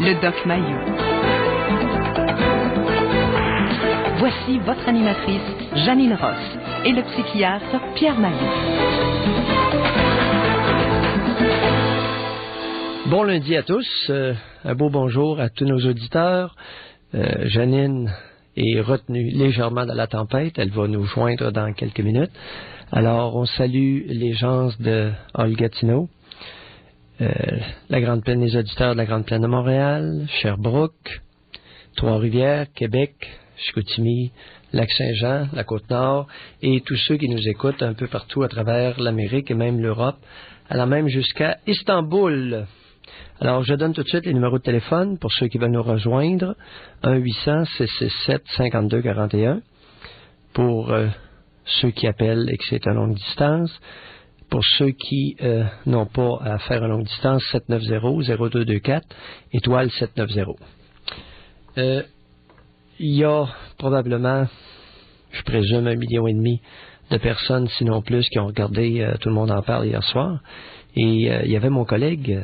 le Doc Mayou. Voici votre animatrice, Janine Ross, et le psychiatre Pierre Mayou. Bon lundi à tous, un beau bonjour à tous nos auditeurs. Janine est retenue légèrement dans la tempête, elle va nous joindre dans quelques minutes. Alors, on salue les gens de Hall-Gatineau, la Grande Plaine, les auditeurs de la Grande Plaine de Montréal, Sherbrooke, Trois-Rivières, Québec, Chicoutimi, Lac-Saint-Jean, la Côte-Nord, et tous ceux qui nous écoutent un peu partout à travers l'Amérique et même l'Europe, allant même jusqu'à Istanbul. Alors, je donne tout de suite les numéros de téléphone pour ceux qui veulent nous rejoindre. 1-800-667-5241 pour ceux qui appellent et que c'est à longue distance. Pour ceux qui n'ont pas à faire à longue distance, 790-0224, étoile 790. Il y a probablement, je présume, 1,5 million de personnes, sinon plus, qui ont regardé Tout le monde en parle hier soir. Et il y avait mon collègue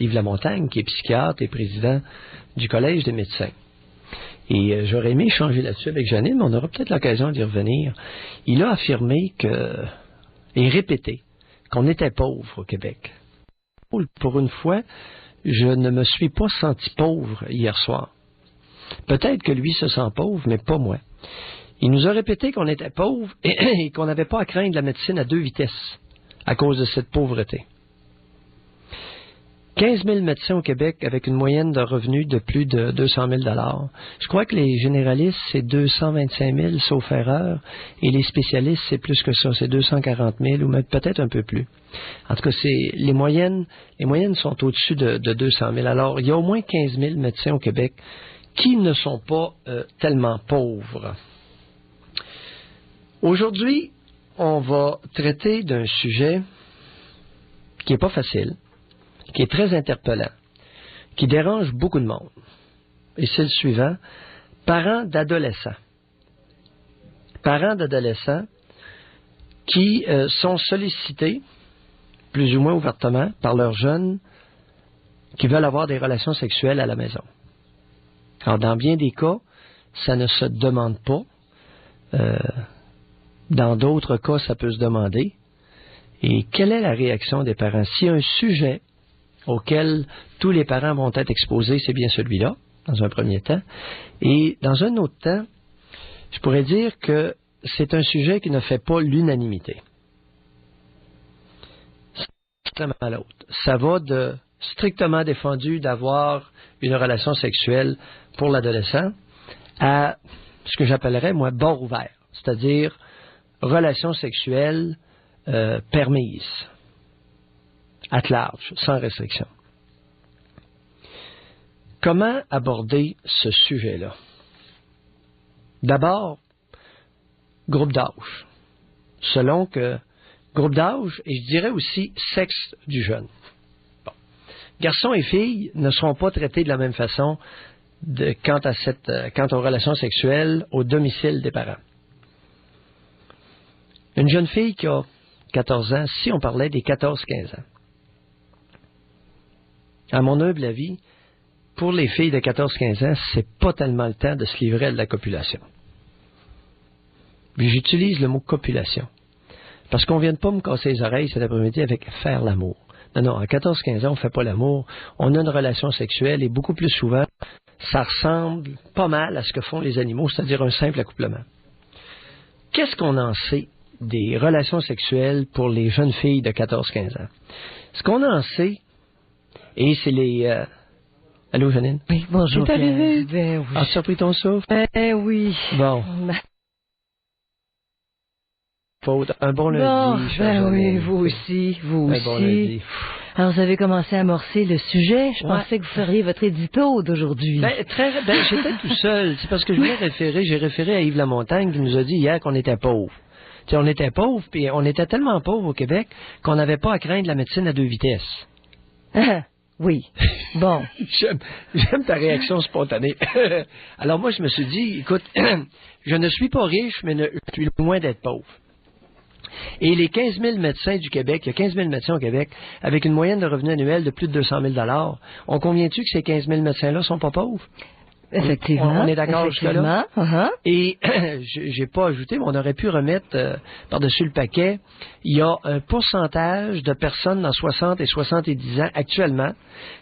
Yves Lamontagne, qui est psychiatre et président du Collège des médecins. Et j'aurais aimé échanger là-dessus avec Janine, mais on aura peut-être l'occasion d'y revenir. Il a affirmé et répété qu'on était pauvre au Québec. Pour une fois, je ne me suis pas senti pauvre hier soir. Peut-être que lui se sent pauvre, mais pas moi. Il nous a répété qu'on était pauvre et qu'on n'avait pas à craindre la médecine à 2 vitesses à cause de cette pauvreté. 15 000 médecins au Québec avec une moyenne de revenus de plus de 200 000 $. Je crois que les généralistes, c'est 225 000, sauf erreur, et les spécialistes, c'est plus que ça, c'est 240 000 ou même peut-être un peu plus. En tout cas, les moyennes sont au-dessus de 200 000. Alors, il y a au moins 15 000 médecins au Québec qui ne sont pas tellement pauvres. Aujourd'hui, on va traiter d'un sujet qui n'est pas facile, qui est très interpellant, qui dérange beaucoup de monde. Et c'est le suivant, parents d'adolescents. Parents d'adolescents qui sont sollicités, plus ou moins ouvertement, par leurs jeunes qui veulent avoir des relations sexuelles à la maison. Alors, dans bien des cas, ça ne se demande pas. Dans d'autres cas, ça peut se demander. Et quelle est la réaction des parents? S'il y a un sujet auquel tous les parents vont être exposés, c'est bien celui-là, dans un premier temps. Et dans un autre temps, je pourrais dire que c'est un sujet qui ne fait pas l'unanimité. Strictement à l'autre. Ça va de strictement défendu d'avoir une relation sexuelle pour l'adolescent à ce que j'appellerais, moi, bord ouvert. C'est-à-dire relation sexuelle permise. À large, sans restriction. Comment aborder ce sujet-là? D'abord, groupe d'âge. Selon que groupe d'âge, et je dirais aussi sexe du jeune. Bon. Garçons et filles ne seront pas traités de la même façon quant aux relations sexuelles au domicile des parents. Une jeune fille qui a 14 ans, si on parlait des 14-15 ans, à mon humble avis, pour les filles de 14-15 ans, c'est pas tellement le temps de se livrer à de la copulation. Puis j'utilise le mot copulation. Parce qu'on vient de pas me casser les oreilles cet après-midi avec faire l'amour. Non, à 14-15 ans, on fait pas l'amour. On a une relation sexuelle et beaucoup plus souvent, ça ressemble pas mal à ce que font les animaux, c'est-à-dire un simple accouplement. Qu'est-ce qu'on en sait des relations sexuelles pour les jeunes filles de 14-15 ans? Ce qu'on en sait, et c'est les... Allô, Janine? Oui, bonjour. C'est arrivé? Ben oui. As-tu surpris ton souffle? Ben oui. Bon. Faute. Un bon lundi. Ben oui, vous aussi. Un bon lundi. Alors, vous avez commencé à amorcer le sujet. Je pensais que vous feriez votre édito d'aujourd'hui. J'étais tout seul. C'est parce que j'ai référé à Yves Lamontagne qui nous a dit hier qu'on était pauvres. Tu sais, on était pauvres, puis on était tellement pauvres au Québec qu'on n'avait pas à craindre la médecine à 2 vitesses. Oui. Bon. J'aime ta réaction spontanée. Alors moi, je me suis dit, écoute, je ne suis pas riche, mais je suis loin d'être pauvre. Et les 15 000 médecins du Québec, il y a 15 000 médecins au Québec, avec une moyenne de revenus annuels de plus de 200 000 on convient-tu que ces 15 000 médecins-là sont pas pauvres? Effectivement. On est d'accord jusque-là? Uh-huh. Et j'ai pas ajouté, mais on aurait pu remettre par-dessus le paquet, il y a un pourcentage de personnes dans 60 et 70 ans actuellement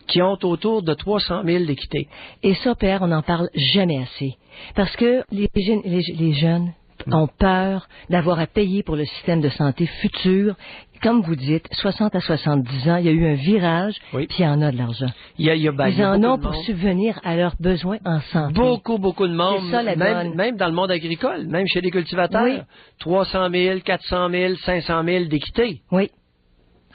qui ont autour de 300 000 d'équité. Et ça, Pierre, on n'en parle jamais assez. Parce que les jeunes ont peur d'avoir à payer pour le système de santé futur. Comme vous dites, 60 à 70 ans, il y a eu un virage, puis il y en a de l'argent. Ils en ont pour subvenir à leurs besoins en santé. Beaucoup de monde. C'est ça, même dans le monde agricole, même chez les cultivateurs. Oui. 300 000, 400 000, 500 000 d'équité. Oui.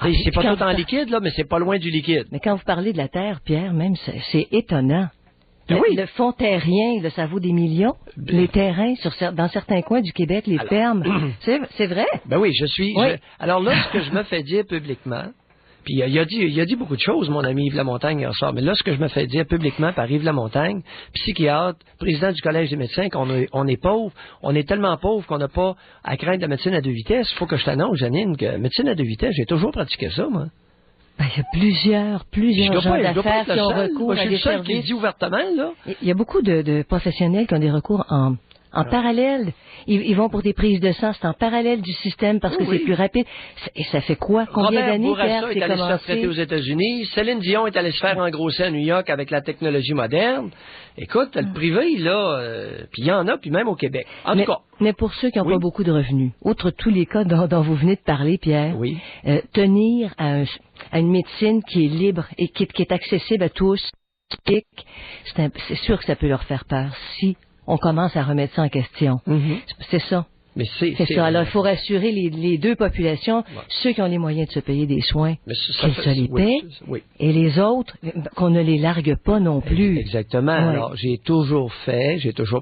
C'est pas tout en liquide, là, mais c'est pas loin du liquide. Mais quand vous parlez de la terre, Pierre, même, c'est étonnant. Le fond terrien, ça vaut des millions. Les terrains, dans certains coins du Québec, les fermes. C'est vrai? Ben oui, alors là, ce que je me fais dire publiquement, puis il a dit beaucoup de choses, mon ami Yves Lamontagne, hier soir, mais là, ce que je me fais dire publiquement par Yves Lamontagne, psychiatre, président du Collège des médecins, qu'on est pauvre, on est tellement pauvre qu'on n'a pas à craindre la médecine à deux vitesses. Il faut que je t'annonce, Janine, que médecine à deux vitesses, j'ai toujours pratiqué ça, moi. Ben, il y a plusieurs gens d'affaires qui ont recours à des services. Je suis le seul qui le dit ouvertement, là. Il y a beaucoup de professionnels qui ont des recours en parallèle. Ils vont pour des prises de sang, c'est en parallèle du système parce que c'est plus rapide. Et ça fait quoi? Combien d'années, Pierre, c'est commencé? Robert Bourassa est allé se faire traiter aux États-Unis. Céline Dion est allée se faire engrosser à New York avec la technologie moderne. Écoute, le privé, là, puis il y en a, puis même au Québec. En tout cas. Mais pour ceux qui n'ont pas beaucoup de revenus, outre tous les cas dont vous venez de parler, Pierre, tenir à une médecine qui est libre et qui est accessible à tous, c'est sûr que ça peut leur faire peur si on commence à remettre ça en question. C'est ça. Mais c'est ça. Alors, il faut rassurer les deux populations, ceux qui ont les moyens de se payer des soins, qu'ils se les paient, et les autres, qu'on ne les largue pas non plus. Exactement. Oui. Alors, j'ai toujours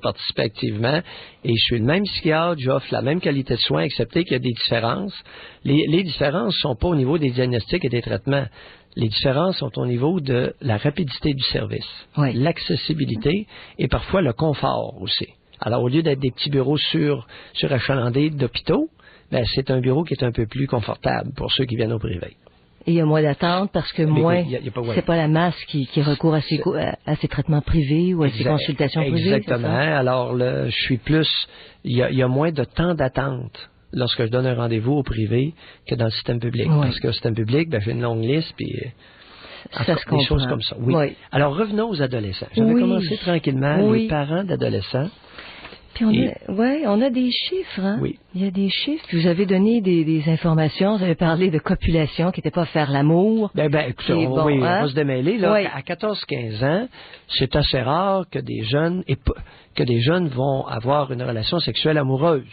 participé activement, et je suis le même psychiatre, j'offre la même qualité de soins, excepté qu'il y a des différences. Les différences ne sont pas au niveau des diagnostics et des traitements. Les différences sont au niveau de la rapidité du service, l'accessibilité et parfois le confort aussi. Alors, au lieu d'être des petits bureaux surachalandés d'hôpitaux, ben, c'est un bureau qui est un peu plus confortable pour ceux qui viennent au privé. Et il y a moins d'attente parce que c'est pas la masse qui recourt à ces traitements privés ou à ces consultations privées. Exactement. Alors, je suis plus... Il y a moins de temps d'attente lorsque je donne un rendez-vous au privé que dans le système public. Oui. Parce que le système public, ben, j'ai une longue liste, puis des choses comme ça. Oui. Alors, revenons aux adolescents. J'avais commencé tranquillement, les parents d'adolescents. Puis on a des chiffres, hein? Oui. Il y a des chiffres. Vous avez donné des informations. Vous avez parlé de copulation, qui n'était pas faire l'amour. Écoutez, on va se démêler. Là, à 14-15 ans, c'est assez rare que des jeunes vont avoir une relation sexuelle amoureuse.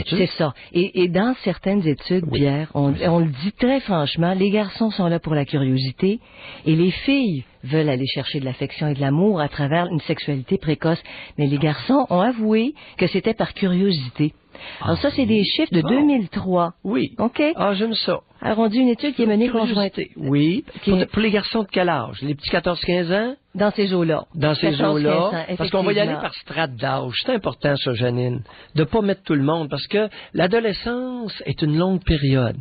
C'est ça. Et dans certaines études, Pierre, on le dit très franchement, les garçons sont là pour la curiosité et les filles veulent aller chercher de l'affection et de l'amour à travers une sexualité précoce. Mais les garçons ont avoué que c'était par curiosité. Alors ça, c'est des chiffres de 2003. Oui. OK? Ah, j'aime ça. Alors, on dit une étude qui est menée conjointement. Oui. Pour les garçons de quel âge? Les petits 14-15 ans? Dans ces eaux-là. Dans ces eaux-là. Parce qu'on va y aller par strate d'âge. C'est important, ça, Janine. De pas mettre tout le monde. Parce que l'adolescence est une longue période.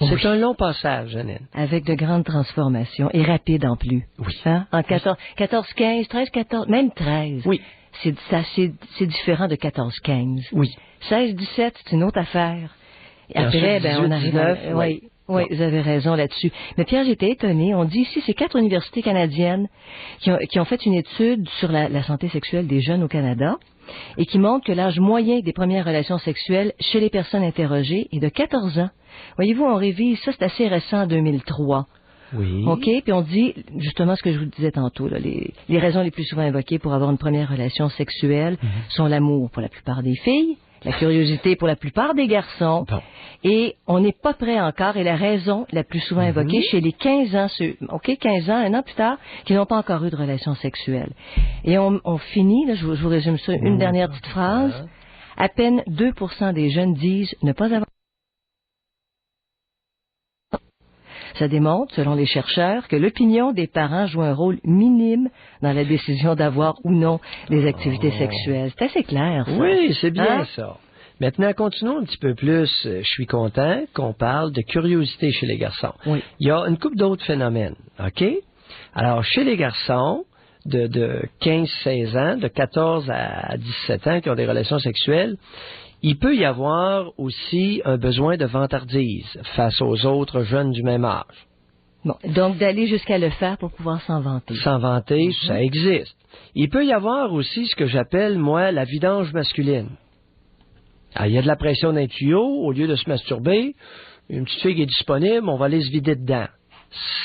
Oui. C'est un long passage, Janine. Avec de grandes transformations. Et rapides en plus. Oui. Hein? En 14, 15, 13, 14, même 13. Oui. C'est différent de 14-15. Oui. 16-17, c'est une autre affaire. Et après, on arrive à... Oui, vous avez raison là-dessus. Mais Pierre, j'étais étonné. On dit ici, c'est 4 universités canadiennes qui ont fait une étude sur la santé sexuelle des jeunes au Canada et qui montrent que l'âge moyen des premières relations sexuelles chez les personnes interrogées est de 14 ans. Voyez-vous, on révise ça, c'est assez récent, en 2003. Oui. OK, puis on dit, justement ce que je vous disais tantôt, là, les raisons les plus souvent invoquées pour avoir une première relation sexuelle sont l'amour pour la plupart des filles, la curiosité pour la plupart des garçons, et on n'est pas prêt encore, et la raison la plus souvent invoquée chez les 15 ans, 15 ans, un an plus tard, qui n'ont pas encore eu de relation sexuelle. Et on finit, là, je vous résume ça, une dernière petite phrase, à peine 2% des jeunes disent ne pas avoir. Ça démontre, selon les chercheurs, que l'opinion des parents joue un rôle minime dans la décision d'avoir ou non des activités sexuelles. C'est assez clair, ça. Oui, c'est bien ça. Maintenant, continuons un petit peu plus. Je suis content qu'on parle de curiosité chez les garçons. Oui. Il y a une couple d'autres phénomènes, OK? Alors, chez les garçons de 15-16 ans, de 14 à 17 ans qui ont des relations sexuelles, il peut y avoir aussi un besoin de vantardise face aux autres jeunes du même âge. Bon, donc d'aller jusqu'à le faire pour pouvoir s'en vanter. S'en vanter, ça existe. Il peut y avoir aussi ce que j'appelle, moi, la vidange masculine. Alors, il y a de la pression d'un tuyau, au lieu de se masturber, une petite fille qui est disponible, on va aller se vider dedans.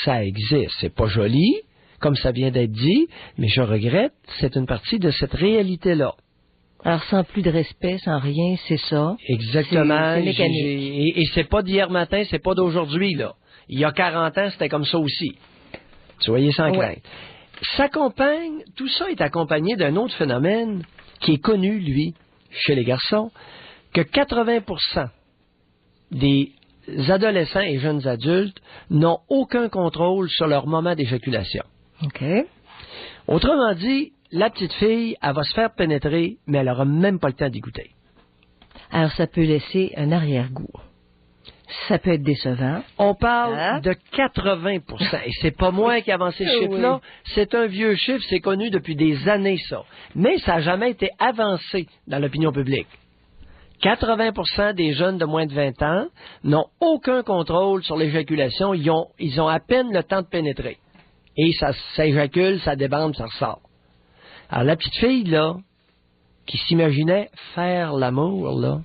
Ça existe. C'est pas joli, comme ça vient d'être dit, mais je regrette, c'est une partie de cette réalité-là. Alors, sans plus de respect, sans rien, c'est ça. Exactement. C'est mécanique. Et c'est pas d'hier matin, c'est pas d'aujourd'hui, là. Il y a 40 ans, c'était comme ça aussi. Soyez sans crainte. Tout ça est accompagné d'un autre phénomène qui est connu, lui, chez les garçons, que 80% des adolescents et jeunes adultes n'ont aucun contrôle sur leur moment d'éjaculation. OK. Autrement dit, la petite fille, elle va se faire pénétrer, mais elle n'aura même pas le temps d'y goûter. Alors, ça peut laisser un arrière-goût. Ça peut être décevant. On parle de 80%. Et c'est pas moi qui ai avancé ce chiffre-là. C'est un vieux chiffre, c'est connu depuis des années, ça. Mais ça n'a jamais été avancé dans l'opinion publique. 80% des jeunes de moins de 20 ans n'ont aucun contrôle sur l'éjaculation. Ils ont à peine le temps de pénétrer. Et ça éjacule, ça débande, ça ressort. Alors, la petite fille, là, qui s'imaginait faire l'amour, là,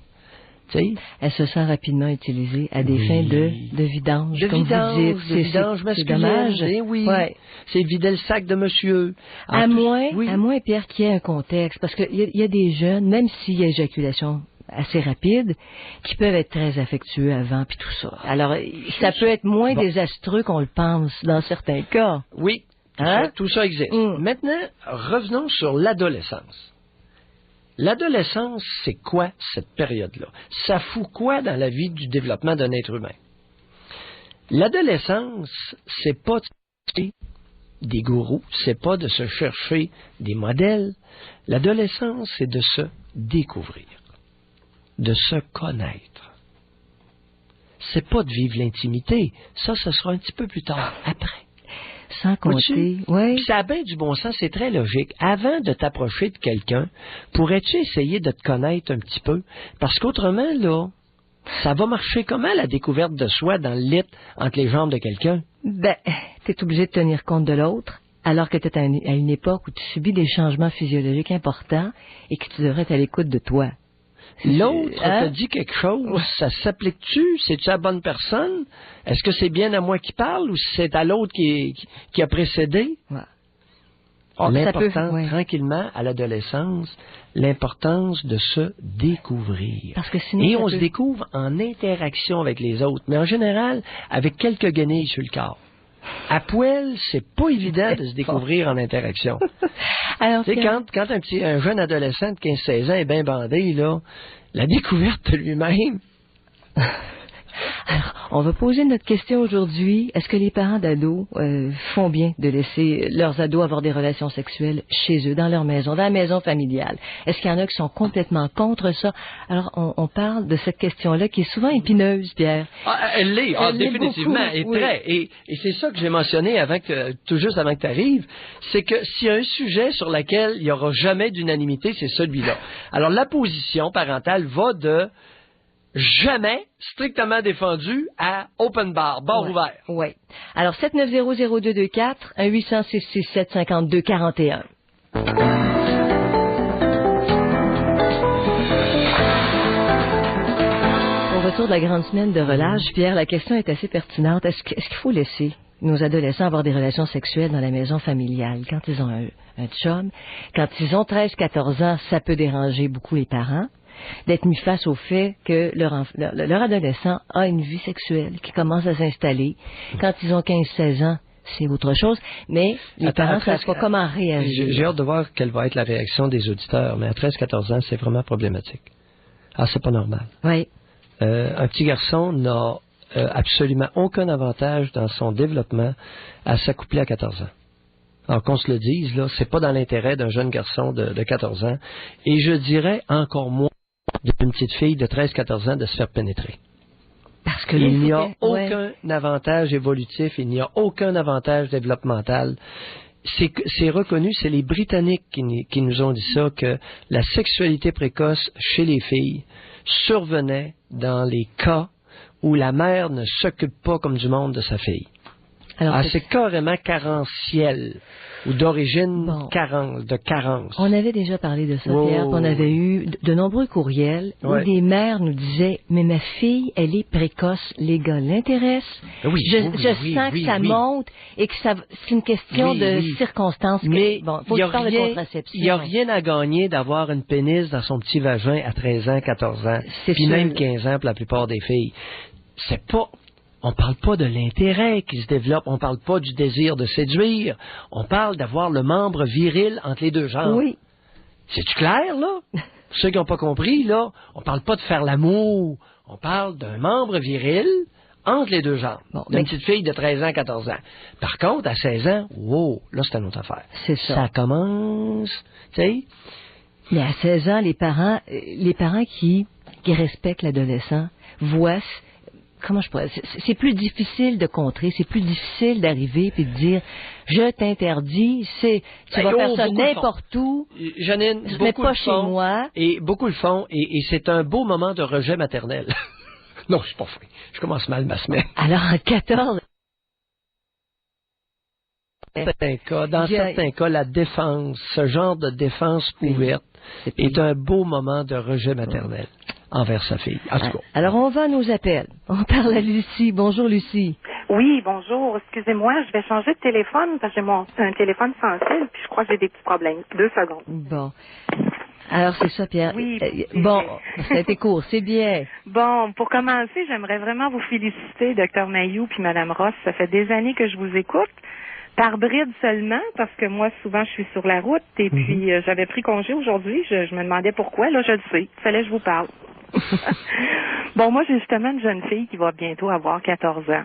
tu sais, elle se sent rapidement utilisée à des fins de vidange, comme vous dites. De vidange masculine. Dommage. Oui. Ouais. C'est vider le sac de monsieur. À moins, Pierre, qu'il y ait un contexte. Parce qu'il y a des jeunes, même s'il y a éjaculation assez rapide, qui peuvent être très affectueux avant, puis tout ça. Alors, ça peut être moins désastreux qu'on le pense dans certains cas. Oui, tout ça existe. Maintenant, revenons sur l'adolescence. L'adolescence, c'est quoi cette période-là? Ça fout quoi dans la vie du développement d'un être humain? L'adolescence, c'est pas des gourous, c'est pas de se chercher des modèles. L'adolescence, c'est de se découvrir, de se connaître. C'est pas de vivre l'intimité. Ça, ce sera un petit peu plus tard, après. Sans compter. Puis ça a bien du bon sens, c'est très logique. Avant de t'approcher de quelqu'un, pourrais-tu essayer de te connaître un petit peu? Parce qu'autrement, là, ça va marcher comment la découverte de soi dans le lit entre les jambes de quelqu'un? Ben, t'es obligé de tenir compte de l'autre, alors que t'es à une époque où tu subis des changements physiologiques importants et que tu devrais être à l'écoute de toi. L'autre te dit quelque chose, ça s'applique-tu? C'est-tu la bonne personne? Est-ce que c'est bien à moi qui parle ou c'est à l'autre qui a précédé? L'important, tranquillement, à l'adolescence, l'importance de se découvrir. Parce que sinon, et on se découvre en interaction avec les autres, mais en général, avec quelques guenilles sur le corps. À poil, c'est pas évident de se découvrir en interaction. Alors, tu sais, quand un jeune adolescent de 15-16 ans est bien bandé, là, la découverte de lui-même. Alors, on va poser notre question aujourd'hui. Est-ce que les parents d'ados font bien de laisser leurs ados avoir des relations sexuelles chez eux, dans leur maison, dans la maison familiale? Est-ce qu'il y en a qui sont complètement contre ça? Alors, on parle de cette question-là qui est souvent épineuse, Pierre. Elle l'est, définitivement. Et c'est ça que j'ai mentionné tout juste avant que tu arrives, c'est que s'il y a un sujet sur lequel il n'y aura jamais d'unanimité, c'est celui-là. Alors, la position parentale va de jamais strictement défendu à open bar, ouvert. Oui. Alors, 790-0224, 1-800-667-5241. Au retour de la grande semaine de relâche, Pierre, la question est assez pertinente. Est-ce qu'il faut laisser nos adolescents avoir des relations sexuelles dans la maison familiale quand ils ont un chum? Quand ils ont 13-14 ans, ça peut déranger beaucoup les parents d'être mis face au fait que leur adolescent a une vie sexuelle qui commence à s'installer. Quand ils ont 15-16 ans, c'est autre chose, mais les parents ne savent pas comment réagir. J'ai hâte de voir quelle va être la réaction des auditeurs, mais à 13-14 ans, c'est vraiment problématique. Ah, c'est pas normal. Oui. Un petit garçon n'a absolument aucun avantage dans son développement à s'accoupler à 14 ans. Alors qu'on se le dise, là, c'est pas dans l'intérêt d'un jeune garçon de 14 ans, et je dirais encore moins d'une petite fille de 13-14 ans de se faire pénétrer. Parce que il n'y a aucun avantage évolutif, il n'y a aucun avantage développemental. C'est reconnu, c'est les Britanniques qui nous ont dit ça, que la sexualité précoce chez les filles survenait dans les cas où la mère ne s'occupe pas comme du monde de sa fille. Alors, c'est carrément carentiel ou d'origine de carence. On avait déjà parlé de ça, Pierre, on avait eu de nombreux courriels où des mères nous disaient « Mais ma fille, elle est précoce, les gars l'intéressent. Je sens que ça monte et que c'est une question de circonstances. Mais faut que je parle de contraception. Il n'y a rien à gagner d'avoir une pénis dans son petit vagin à 13 ans, 14 ans, puis même 15 ans pour la plupart des filles. C'est pas... On parle pas de l'intérêt qui se développe, on parle pas du désir de séduire, on parle d'avoir le membre viril entre les deux jambes. Oui. C'est-tu clair, là? Pour ceux qui n'ont pas compris, là, on parle pas de faire l'amour, on parle d'un membre viril entre les deux jambes, d'une petite fille de 13 ans, 14 ans. Par contre, à 16 ans, wow, là, c'est une autre affaire. C'est ça. Ça commence, tu sais. Mais à 16 ans, les parents qui respectent l'adolescent voient... Comment je pourrais... C'est plus difficile de contrer, c'est plus difficile d'arriver et de dire je t'interdis, tu vas faire ça n'importe où. Janine, beaucoup pas le font, chez moi. Et beaucoup le font et c'est un beau moment de rejet maternel. Non, je suis pas fin. Je commence mal ma semaine. Alors en 14 dans certains cas, la défense, ce genre de défense ouverte est un beau moment de rejet maternel envers sa fille. En tout cas. Alors, on va à nos appels. On parle à Lucie. Bonjour, Lucie. Oui, bonjour. Excusez-moi, je vais changer de téléphone parce que j'ai un téléphone sensible puis je crois que j'ai des petits problèmes. 2 secondes. Bon. Alors, c'est ça, Pierre. Oui. Bon, ça a été court, c'est bien. Bon, pour commencer, j'aimerais vraiment vous féliciter, Dr Mayou puis Mme Ross. Ça fait des années que je vous écoute. Par bride seulement, parce que moi, souvent, je suis sur la route, et puis j'avais pris congé aujourd'hui. Je me demandais pourquoi. Là, je le sais. Il fallait que je vous parle. Bon, moi, j'ai justement une jeune fille qui va bientôt avoir 14 ans.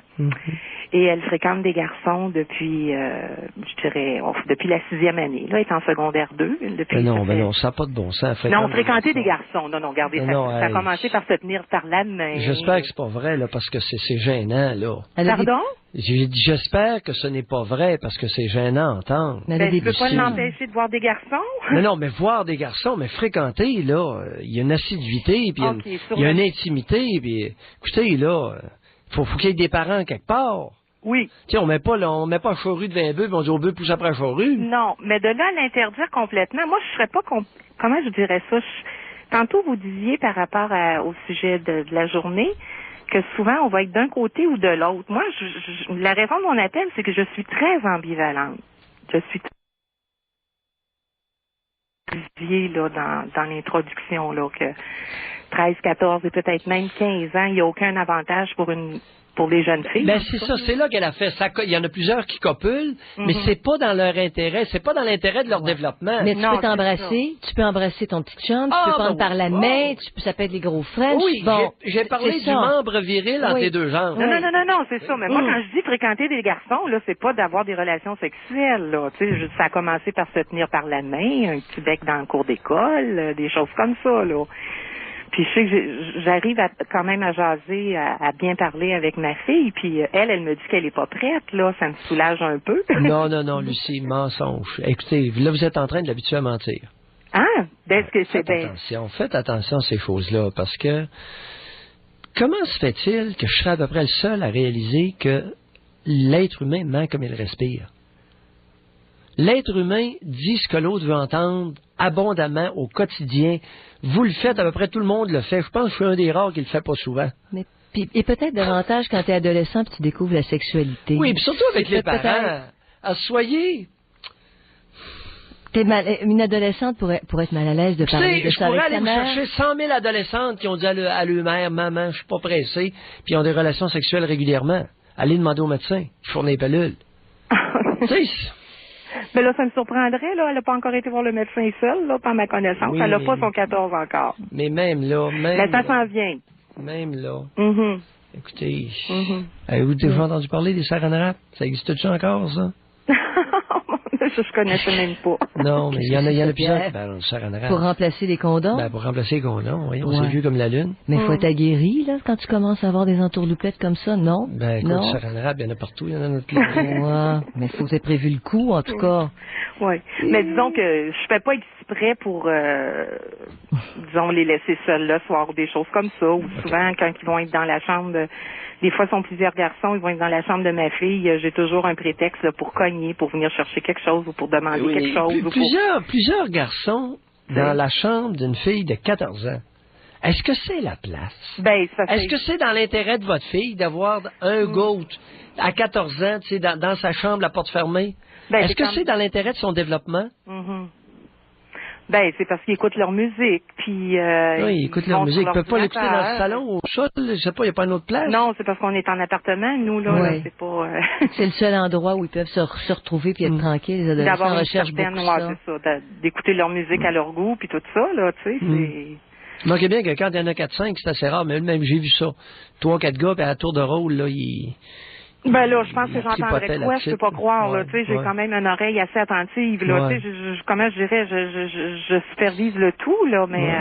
Et elle fréquente des garçons depuis, je dirais, depuis la 6e année. Là, elle est en secondaire 2. Mais non, ça n'a pas de bon sens. Non, fréquenter des garçons. Non, regardez, ça a commencé par se tenir par la main. J'espère que c'est pas vrai, là, parce que c'est gênant, là. Pardon? J'ai dit, j'espère que ce n'est pas vrai, parce que c'est gênant à entendre. Ben, tu peux pas l'empêcher de voir des garçons? Non, mais voir des garçons, mais fréquenter, là, il y a une assiduité, puis il y a une intimité, puis écoutez, là, faut qu'il y ait des parents quelque part. Oui. Tu sais, on met pas un charrue de 20 bœufs, puis on dit au bœuf pousse après un charrue. Non, mais de là à l'interdire complètement, moi, je serais pas... Comment je dirais ça? Tantôt, vous disiez par rapport au sujet de la journée que souvent, on va être d'un côté ou de l'autre. Moi, la raison de mon appel, c'est que je suis très ambivalente. Je suis là, dans l'introduction, là, que 13, 14 et peut-être même 15 ans, il n'y a aucun avantage pour les jeunes filles. Ben, c'est ça, c'est là qu'elle a fait ça. Il y en a plusieurs qui copulent, mais c'est pas dans leur intérêt, c'est pas dans l'intérêt de leur développement. Mais tu peux t'embrasser, tu peux embrasser ton petit chum, tu peux prendre par la main, ça peut être les gros French. Oui, j'ai parlé du membre viril entre les deux jambes. Non, c'est ça. Mais moi, quand je dis fréquenter des garçons, là, c'est pas d'avoir des relations sexuelles, là. Tu sais, ça a commencé par se tenir par la main, un petit bec dans le cours d'école, des choses comme ça, là. Puis je sais que j'arrive quand même à jaser, à bien parler avec ma fille, puis elle me dit qu'elle est pas prête, là, ça me soulage un peu. Non, Lucie, mensonge. Écoutez, là, vous êtes en train de l'habituer à mentir. Ah, est-ce que c'est bien? Faites attention à ces choses-là, parce que comment se fait-il que je serais à peu près le seul à réaliser que l'être humain ment comme il respire? L'être humain dit ce que l'autre veut entendre abondamment au quotidien. Vous le faites, à peu près tout le monde le fait. Je pense que je suis un des rares qui le fait pas souvent. Et peut-être davantage quand tu es adolescent et tu découvres la sexualité. Oui, puis surtout avec les parents. Soyez... Une adolescente pourrait être mal à l'aise de parler de ça avec sa mère. Je pourrais aller chercher 100 000 adolescentes qui ont dit à leur mère, maman, je suis pas pressée, puis ils ont des relations sexuelles régulièrement. Allez demander au médecin, je fournis des pilules. Tu sais... Mais là, ça me surprendrait, là. Elle n'a pas encore été voir le médecin seule, là, par ma connaissance. Oui, elle n'a pas son 14 encore. Mais même là, mais ça s'en vient. Même là. Écoutez, Mm-hmm. avez-vous déjà entendu parler des sœurs en rap? Ça existe-tu encore, ça? Ça, je connaissais même pas. Non, mais il y en a plusieurs. Ben, pour remplacer les condoms? Ben, pour remplacer les condoms, oui. On s'est vu comme la lune. Mais faut être aguerri, là, quand tu commences à avoir des entourloupettes comme ça, non? Ben, écoute, non. Sur un arabe, il y en a partout, il y en a notre pays. Ouais, mais faut que tu aies prévu le coup, en tout cas. Oui. Mais disons que je fais pas exprès pour, disons, les laisser seuls le soir ou des choses comme ça. Ou souvent, quand ils vont être dans la chambre, des fois, sont plusieurs garçons, ils vont être dans la chambre de ma fille. J'ai toujours un prétexte là, pour cogner, pour venir chercher quelque chose ou pour demander quelque chose. Plusieurs garçons dans la chambre d'une fille de 14 ans. Est-ce que c'est la place? Ben, Est-ce que c'est dans l'intérêt de votre fille d'avoir un goat à 14 ans, tu sais, dans sa chambre, la porte fermée? Ben, est-ce que c'est dans l'intérêt de son développement? Ben, c'est parce qu'ils écoutent leur musique, puis... oui, ils écoutent leur musique. Ils peuvent pas l'écouter dans le salon, au chat, je sais pas, il n'y a pas une autre place? Non, c'est parce qu'on est en appartement, nous, là, c'est pas... c'est le seul endroit où ils peuvent se retrouver puis être tranquilles, les adolescents. D'avoir recherchent beaucoup ça. C'est ça, d'écouter leur musique à leur goût, puis tout ça, là, tu sais, c'est... Manquez bien que quand il y en a 4-5, c'est assez rare, mais même j'ai vu ça. 3-4 gars, puis à la tour de rôle, là, ils... Ben là, je pense que j'entendrais quoi, je peux pas croire, là, tu sais, j'ai quand même une oreille assez attentive, là, tu sais, comment je dirais, je supervise le tout, là, mais...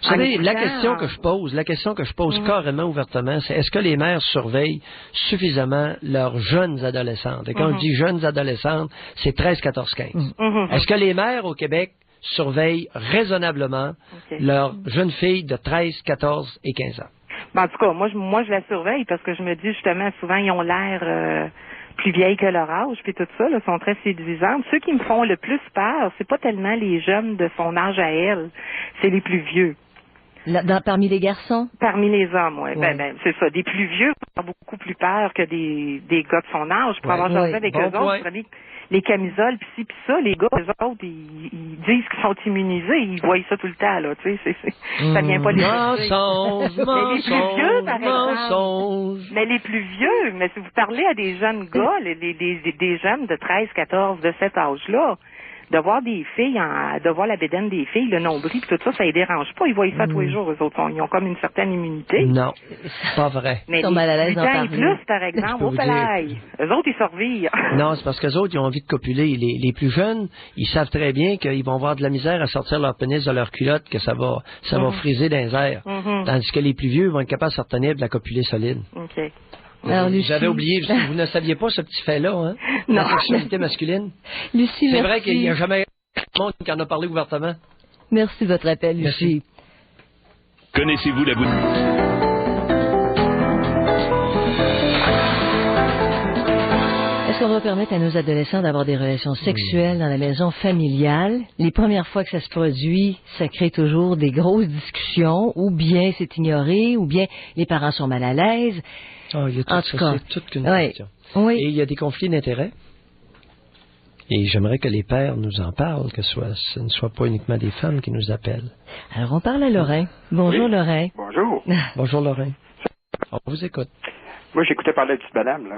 Vous savez, la question que je pose carrément ouvertement, c'est est-ce que les mères surveillent suffisamment leurs jeunes adolescentes? Et quand on dit jeunes adolescentes, c'est 13, 14, 15. Est-ce que les mères au Québec surveillent raisonnablement leurs jeunes filles de 13, 14 et 15 ans? Ben, en tout cas, moi, je la surveille parce que je me dis justement, souvent, ils ont l'air plus vieilles que leur âge, puis tout ça, là, sont très séduisantes. Ceux qui me font le plus peur, c'est pas tellement les jeunes de son âge à elle, c'est les plus vieux. Parmi les garçons? Parmi les hommes, oui. Ouais. Ben, c'est ça. Des plus vieux ont beaucoup plus peur que des gars de son âge. Pour avoir jasé avec eux autres, les camisoles, pis ci, pis ça, les gars, eux autres, ils disent qu'ils sont immunisés, ils voient ça tout le temps, là, tu sais, ça vient pas les mensonges, mais les plus vieux, mais si vous parlez à des jeunes gars, des jeunes de 13, 14, de cet âge-là, de voir des filles, de voir la bédaine des filles, le nombril, tout ça, ça les dérange pas. Ils voient ça tous les jours, eux autres. Ils ont comme une certaine immunité. Non, c'est pas vrai. Mais ils sont mal à l'aise d'en parler. Plus, par exemple, au palais. Eux autres, ils survivent. Non, c'est parce qu'eux autres, ils ont envie de copuler. Les plus jeunes, ils savent très bien qu'ils vont avoir de la misère à sortir leur pénis de leur culotte, que ça va friser dans les airs. Tandis que les plus vieux vont être capables de se retenir de la copulée solide. OK. Alors, Lucie... J'avais oublié, vous ne saviez pas ce petit fait-là, hein? Non. La sexualité masculine. Lucie, c'est vrai qu'il n'y a jamais monde qui en a parlé ouvertement. Merci de votre appel, Lucie. Merci. Connaissez-vous la boutique? Est-ce qu'on va permettre à nos adolescents d'avoir des relations sexuelles dans la maison familiale? Les premières fois que ça se produit, ça crée toujours des grosses discussions, ou bien c'est ignoré, ou bien les parents sont mal à l'aise. Il y a tout ça, c'est toute une question. Oui. Et il y a des conflits d'intérêts. Et j'aimerais que les pères nous en parlent, que ce ne soit pas uniquement des femmes qui nous appellent. Alors, on parle à Lorrain. Bonjour, Lorrain. Bonjour. Bonjour, Lorrain. On vous écoute. Moi, j'écoutais parler de petite madame, là.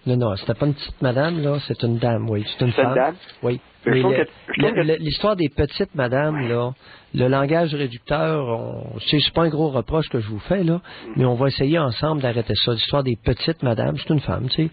Non, c'était pas une petite madame, là, c'est une dame, oui. C'est une femme. Une dame? Oui. Mais l'histoire des petites madames, là, le langage réducteur, c'est pas un gros reproche que je vous fais, là, mais on va essayer ensemble d'arrêter ça. L'histoire des petites madames, c'est une femme, tu sais.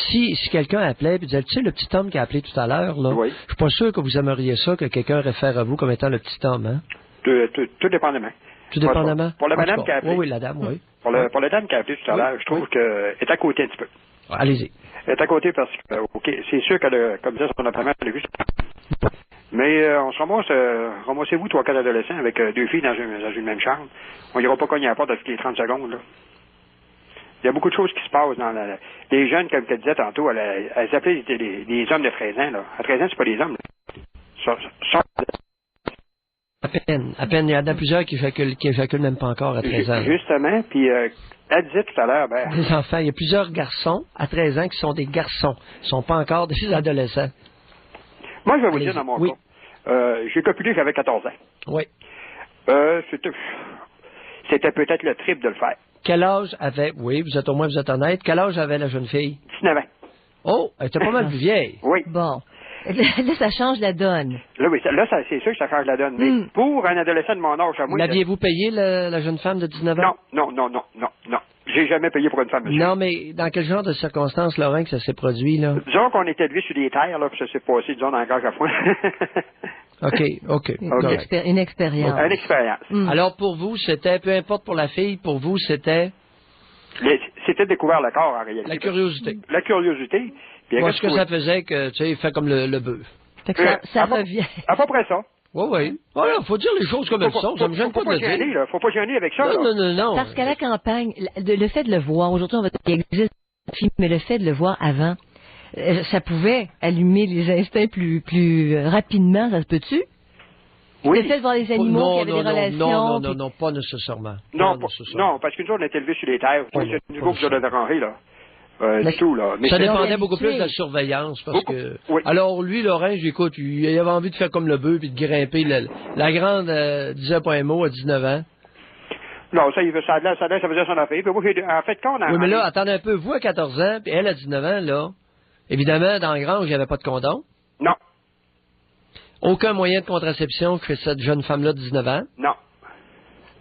Si quelqu'un appelait et disait, tu sais, le petit homme qui a appelé tout à l'heure, là, je suis pas sûr que vous aimeriez ça, que quelqu'un réfère à vous comme étant le petit homme, hein? Tout dépendamment. Tout dépendamment? Pour la madame qui a appelé. Oui, la dame, oui. Pour la dame qui a appelé tout à l'heure, je trouve qu'elle est à côté un petit peu. Allez-y. Elle est à côté parce que, OK, c'est sûr qu'elle, comme disait son appartement, elle a vu ça. Mais on se ramassez-vous 3-4 adolescents avec 2 filles dans une même chambre. On n'ira pas cogner à la porte toutes les 30 secondes, là. Il y a beaucoup de choses qui se passent dans les jeunes, comme tu disais tantôt, elles appelaient des hommes de 13 ans, là. À 13 ans, c'est pas des hommes, là. À peine. Il y en a plusieurs qui éjaculent même pas encore à 13 ans. Justement, puis elle disait tout à l'heure, les enfants, il y a plusieurs garçons à 13 ans qui sont des garçons. Ils ne sont pas encore des adolescents. Moi, je vais vous dire dans mon cas. J'ai copulé, j'avais 14 ans. Oui. C'était peut-être le trip de le faire. Quel âge avait... Oui, vous êtes honnête. Quel âge avait la jeune fille? 19 ans. Oh, elle était pas mal plus vieille. Oui. Bon. Là, ça change la donne. Là, oui, c'est sûr que ça change la donne. Mais pour un adolescent de mon âge à moi... L'aviez-vous payé, la jeune femme de 19 ans? Non. J'ai jamais payé pour une femme, monsieur. Non, mais dans quel genre de circonstances, Laurent, que ça s'est produit, là? Disons qu'on était élevé sur des terres, là, puis ça s'est passé, disons, dans la gorge à foin. OK. Une expérience. Une expérience. Alors, pour vous, c'était, peu importe pour la fille, pour vous, c'était... C'était découvert le corps, en réalité. La curiosité. La curiosité. Est-ce que ça faisait que, tu sais, il fait comme le bœuf? Ça revient. À peu près ça. Oui. Voilà, faut dire les choses comme elles sont. Ça me gêne pas de le dire. Faut pas gêner avec ça. Non. Parce qu'à la campagne, le fait de le voir, aujourd'hui, on va dire qu'il existe, mais le fait de le voir avant, ça pouvait allumer les instincts plus rapidement, ça se peut-tu? Oui. Le fait de voir les animaux qui avaient des relations. Non, pas nécessairement. Non, parce qu'une jour, on était élevé sur les terres. C'est le niveau que je devais rentrer, là. Du tout, là. Mais ça dépendait beaucoup plus de la surveillance, parce que... Oui. Alors, lui, Laurent, j'écoute, il avait envie de faire comme le bœuf, puis de grimper. La grande disait pas un mot à 19 ans. Non, ça faisait son affaire. Puis moi, en fait, quand on a... Oui, mais là, attendez un peu. Vous, à 14 ans, puis elle, à 19 ans, là, évidemment, dans la grange, il n'y avait pas de condom. Non. Aucun moyen de contraception que cette jeune femme-là de 19 ans. Non.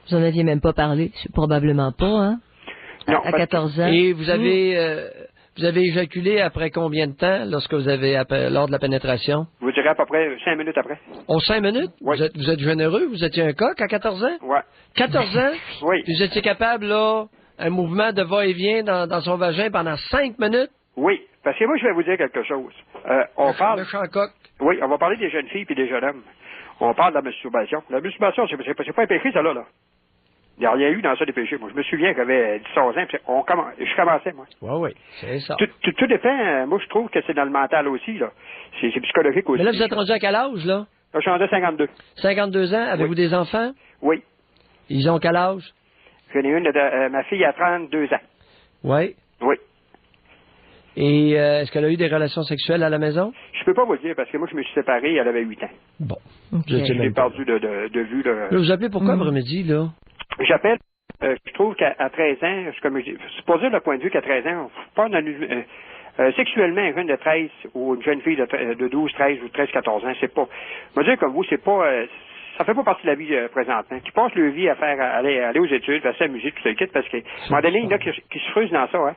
Vous en aviez même pas parlé? Probablement pas, hein? Non, à 14 ans. Et vous avez éjaculé après combien de temps lors de la pénétration? Vous direz à peu près 5 minutes après. 5 minutes? Oui. Vous êtes généreux? Vous étiez un coq à 14 ans? Oui. 14 ans? Oui. Puis vous étiez capable, là, un mouvement de va-et-vient dans son vagin pendant 5 minutes? Oui. Parce que moi, je vais vous dire quelque chose. On parle... Le chancoq. Oui, on va parler des jeunes filles et des jeunes hommes. On parle de la masturbation. La masturbation, c'est pas un péché, ça, là. Il n'y a rien eu dans ça des péchés. Moi, je me souviens que j'avais 10 ans, puis je commençais, moi. Oui, c'est ça. Tout dépend. Moi, je trouve que c'est dans le mental aussi, là. C'est psychologique aussi. Mais là, vous êtes rendu à quel âge, là? Là, je suis rendu à 52. 52 ans? Avez-vous des enfants? Oui. Ils ont quel âge? J'en ai une, ma fille a 32 ans. Oui. Oui. Et est-ce qu'elle a eu des relations sexuelles à la maison? Je peux pas vous dire, parce que moi, je me suis séparé, elle avait 8 ans. Bon. Okay. J'ai perdu de vue. Là, vous appelez pourquoi après-midi, là? J'appelle, je trouve qu'à 13 ans, c'est pas dire le point de vue qu'à 13 ans, pas sexuellement, un jeune de 13 ou une jeune fille de 12, 13 ou 13, 14 ans, c'est pas... Je veux dire, comme vous, c'est pas... ça fait pas partie de la vie présentement. Qui passent leur vie à aller aux études, à s'amuser, tout ça, parce qu'à un moment donné, il y en a qui se creusent dans ça, hein.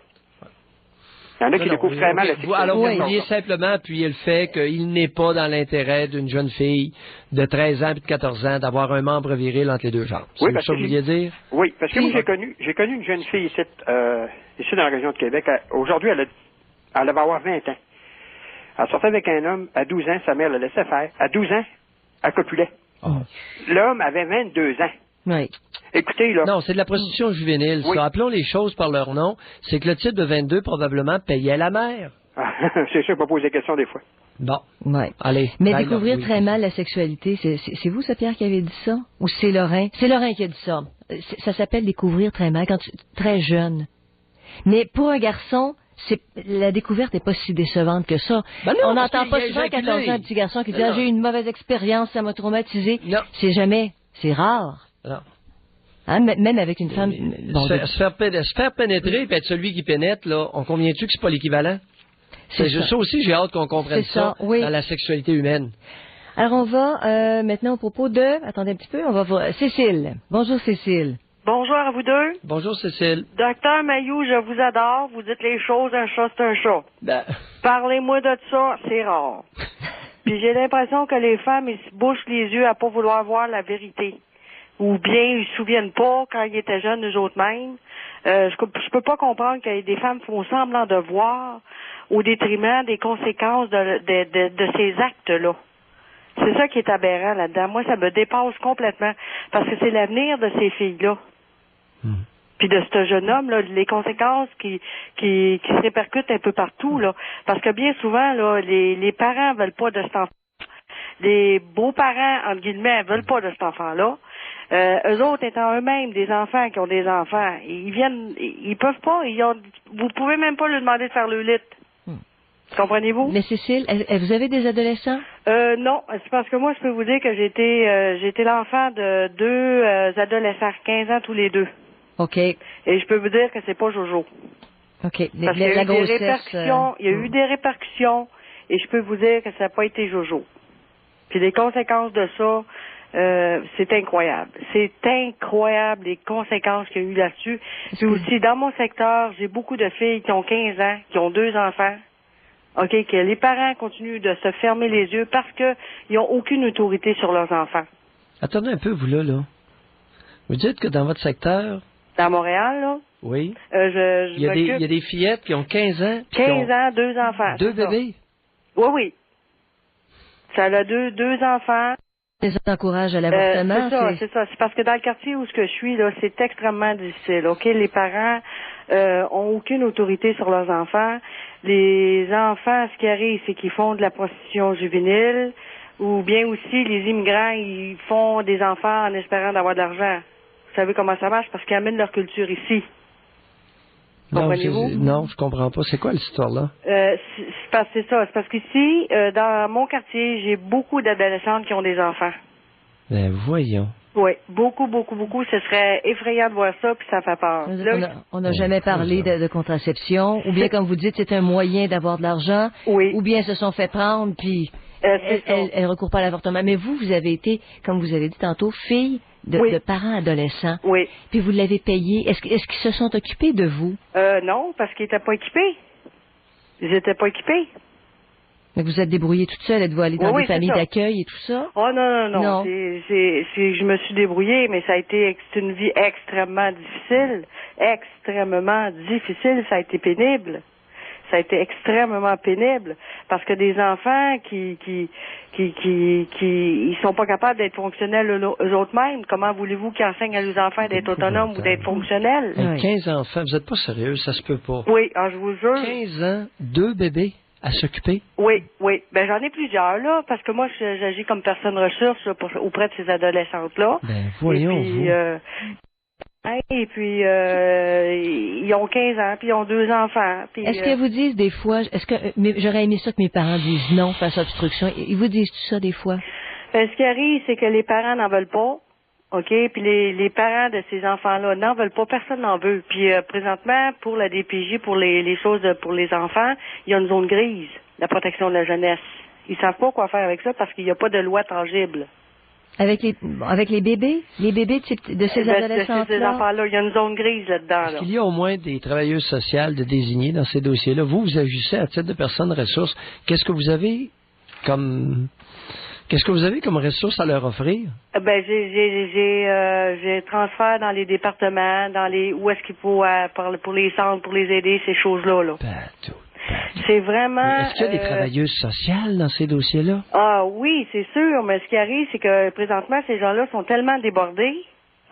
Il y en a qui découvrent très mal la sexualité. Alors, vous vouliez simplement appuyer le fait qu'il n'est pas dans l'intérêt d'une jeune fille de 13 ans et de 14 ans d'avoir un membre viril entre les deux jambes. Oui, c'est ça que vous vouliez dire? Oui, parce que moi, j'ai connu une jeune fille ici dans la région de Québec. Aujourd'hui, elle va avoir 20 ans. Elle sortait avec un homme à 12 ans, sa mère le laissait faire. À 12 ans, elle copulait. Oh. L'homme avait 22 ans. Oui. Écoutez, là. Non, c'est de la prostitution juvénile. Oui. Ça, appelons les choses par leur nom. C'est que le type de 22, probablement, payait la mère. C'est sûr, je me pose des questions des fois. Bon. Ouais. Allez. Mais découvrir très mal la sexualité, c'est vous, ça, Pierre, qui avez dit ça? Ou c'est Lorrain? C'est Lorrain qui a dit ça. Ça s'appelle découvrir très mal, très jeune. Mais pour un garçon, la découverte n'est pas si décevante que ça. Ben non, on n'entend pas souvent à 14 ans un petit garçon qui dit « j'ai eu une mauvaise expérience, ça m'a traumatisé ». C'est rare. Non. Hein, même avec une femme... Se faire pénétrer et être celui qui pénètre, là, on convient-tu que c'est pas l'équivalent? C'est ça aussi, j'ai hâte qu'on comprenne ça oui. Dans la sexualité humaine. Alors, on va maintenant au propos de... Attendez un petit peu, on va voir... Cécile. Bonjour, Cécile. Bonjour à vous deux. Bonjour, Cécile. Docteur Mayou, je vous adore. Vous dites les choses, un chat, c'est un chat. Ben... Parlez-moi de ça, c'est rare. Puis j'ai l'impression que les femmes, ils se bouchent les yeux à pas vouloir voir la vérité. Ou bien ils se souviennent pas quand ils étaient jeunes, eux autres mêmes. Je peux pas comprendre que des femmes font semblant de voir au détriment des conséquences de ces actes-là. C'est ça qui est aberrant là-dedans. Moi, ça me dépasse complètement. Parce que c'est l'avenir de ces filles-là. Puis de ce jeune homme, là, les conséquences qui se répercutent un peu partout, là. Parce que bien souvent, là, les parents veulent pas de cet enfant. Les beaux-parents, entre guillemets, veulent pas de cet enfant-là. Eux autres étant eux-mêmes des enfants qui ont des enfants, ils peuvent pas, vous pouvez même pas leur demander de faire le lit. Comprenez-vous? Mais Cécile, vous avez des adolescents? Non, c'est parce que moi, je peux vous dire que j'ai été l'enfant de deux adolescents, 15 ans tous les deux. OK. Et je peux vous dire que c'est pas Jojo. OK. Parce qu'il y a eu des répercussions, il y a eu des répercussions, et je peux vous dire que ça n'a pas été Jojo. Puis les conséquences de ça, c'est incroyable. C'est incroyable les conséquences qu'il y a eu là-dessus. Puis aussi, dans mon secteur, j'ai beaucoup de filles qui ont 15 ans, qui ont 2 enfants. OK, que les parents continuent de se fermer les yeux parce qu'ils n'ont aucune autorité sur leurs enfants. Attendez un peu, vous là. Vous dites que dans votre secteur... Dans Montréal, là? Oui. Il y a des fillettes qui ont 15 ans. 15 ans, 2 enfants. 2 bébés? Oui. Ça a deux enfants. Les encourage à l'avortement. C'est ça. C'est parce que dans le quartier où je suis, là, c'est extrêmement difficile. OK? Les parents ont aucune autorité sur leurs enfants. Les enfants, ce qui arrive, c'est qu'ils font de la prostitution juvénile, ou bien aussi les immigrants, ils font des enfants en espérant d'avoir de l'argent. Vous savez comment ça marche? Parce qu'ils amènent leur culture ici. Comprenez-vous? Non, je comprends pas. C'est quoi l'histoire-là? C'est ça. C'est parce qu'ici, dans mon quartier, j'ai beaucoup d'adolescentes qui ont des enfants. Ben, voyons. Oui, beaucoup. Ce serait effrayant de voir ça, puis ça fait peur. On n'a jamais parlé de contraception, ou bien, comme vous dites, c'est un moyen d'avoir de l'argent, ou bien se sont fait prendre, puis elle recourt pas à l'avortement. Mais vous avez été, comme vous avez dit tantôt, fille de parents adolescents. Oui. Puis vous l'avez payé. Est-ce qu'ils se sont occupés de vous? Non, parce qu'ils n'étaient pas équipés. Ils n'étaient pas équipés. Mais vous êtes débrouillée toute seule, êtes-vous allée dans des familles d'accueil et tout ça? Oh non. Je me suis débrouillée, mais c'est une vie extrêmement difficile. Ça a été pénible. Ça a été extrêmement pénible parce que des enfants qui ils sont pas capables d'être fonctionnels eux autres mêmes. Comment voulez-vous qu'ils enseignent à leurs enfants d'être autonomes ou d'être fonctionnels? 15 enfants, vous êtes pas sérieux, ça se peut pas. Oui, je vous jure. 15 ans, 2 bébés à s'occuper? Oui. Ben j'en ai plusieurs là, parce que moi j'agis comme personne ressource là, auprès de ces adolescentes-là. Ben voyons-vous. Et puis, ils ont 15 ans, puis ils ont 2 enfants. Puis, est-ce qu'elles vous disent des fois, j'aurais aimé ça que mes parents disent non face à l'obstruction, ils vous disent tout ça des fois? Ce qui arrive, c'est que les parents n'en veulent pas, OK? Puis les parents de ces enfants-là n'en veulent pas, personne n'en veut. Puis présentement, pour la DPJ, pour les choses pour les enfants, il y a une zone grise, la protection de la jeunesse. Ils savent pas quoi faire avec ça parce qu'il n'y a pas de loi tangible. Avec les bébés? Les bébés de ces adolescents-là? De ces enfants-là, il y a une zone grise là-dedans. Est-ce qu'il y a au moins des travailleuses sociales de désigner dans ces dossiers-là? Vous agissez à titre de personne ressource. Qu'est-ce que vous avez comme ressources à leur offrir? Ben, j'ai transfert dans les départements, où est-ce qu'il faut, pour les centres, pour les aider, ces choses-là, là. C'est vraiment... Est-ce qu'il y a des travailleuses sociales dans ces dossiers-là? Ah oui, c'est sûr, mais ce qui arrive, c'est que présentement, ces gens-là sont tellement débordés,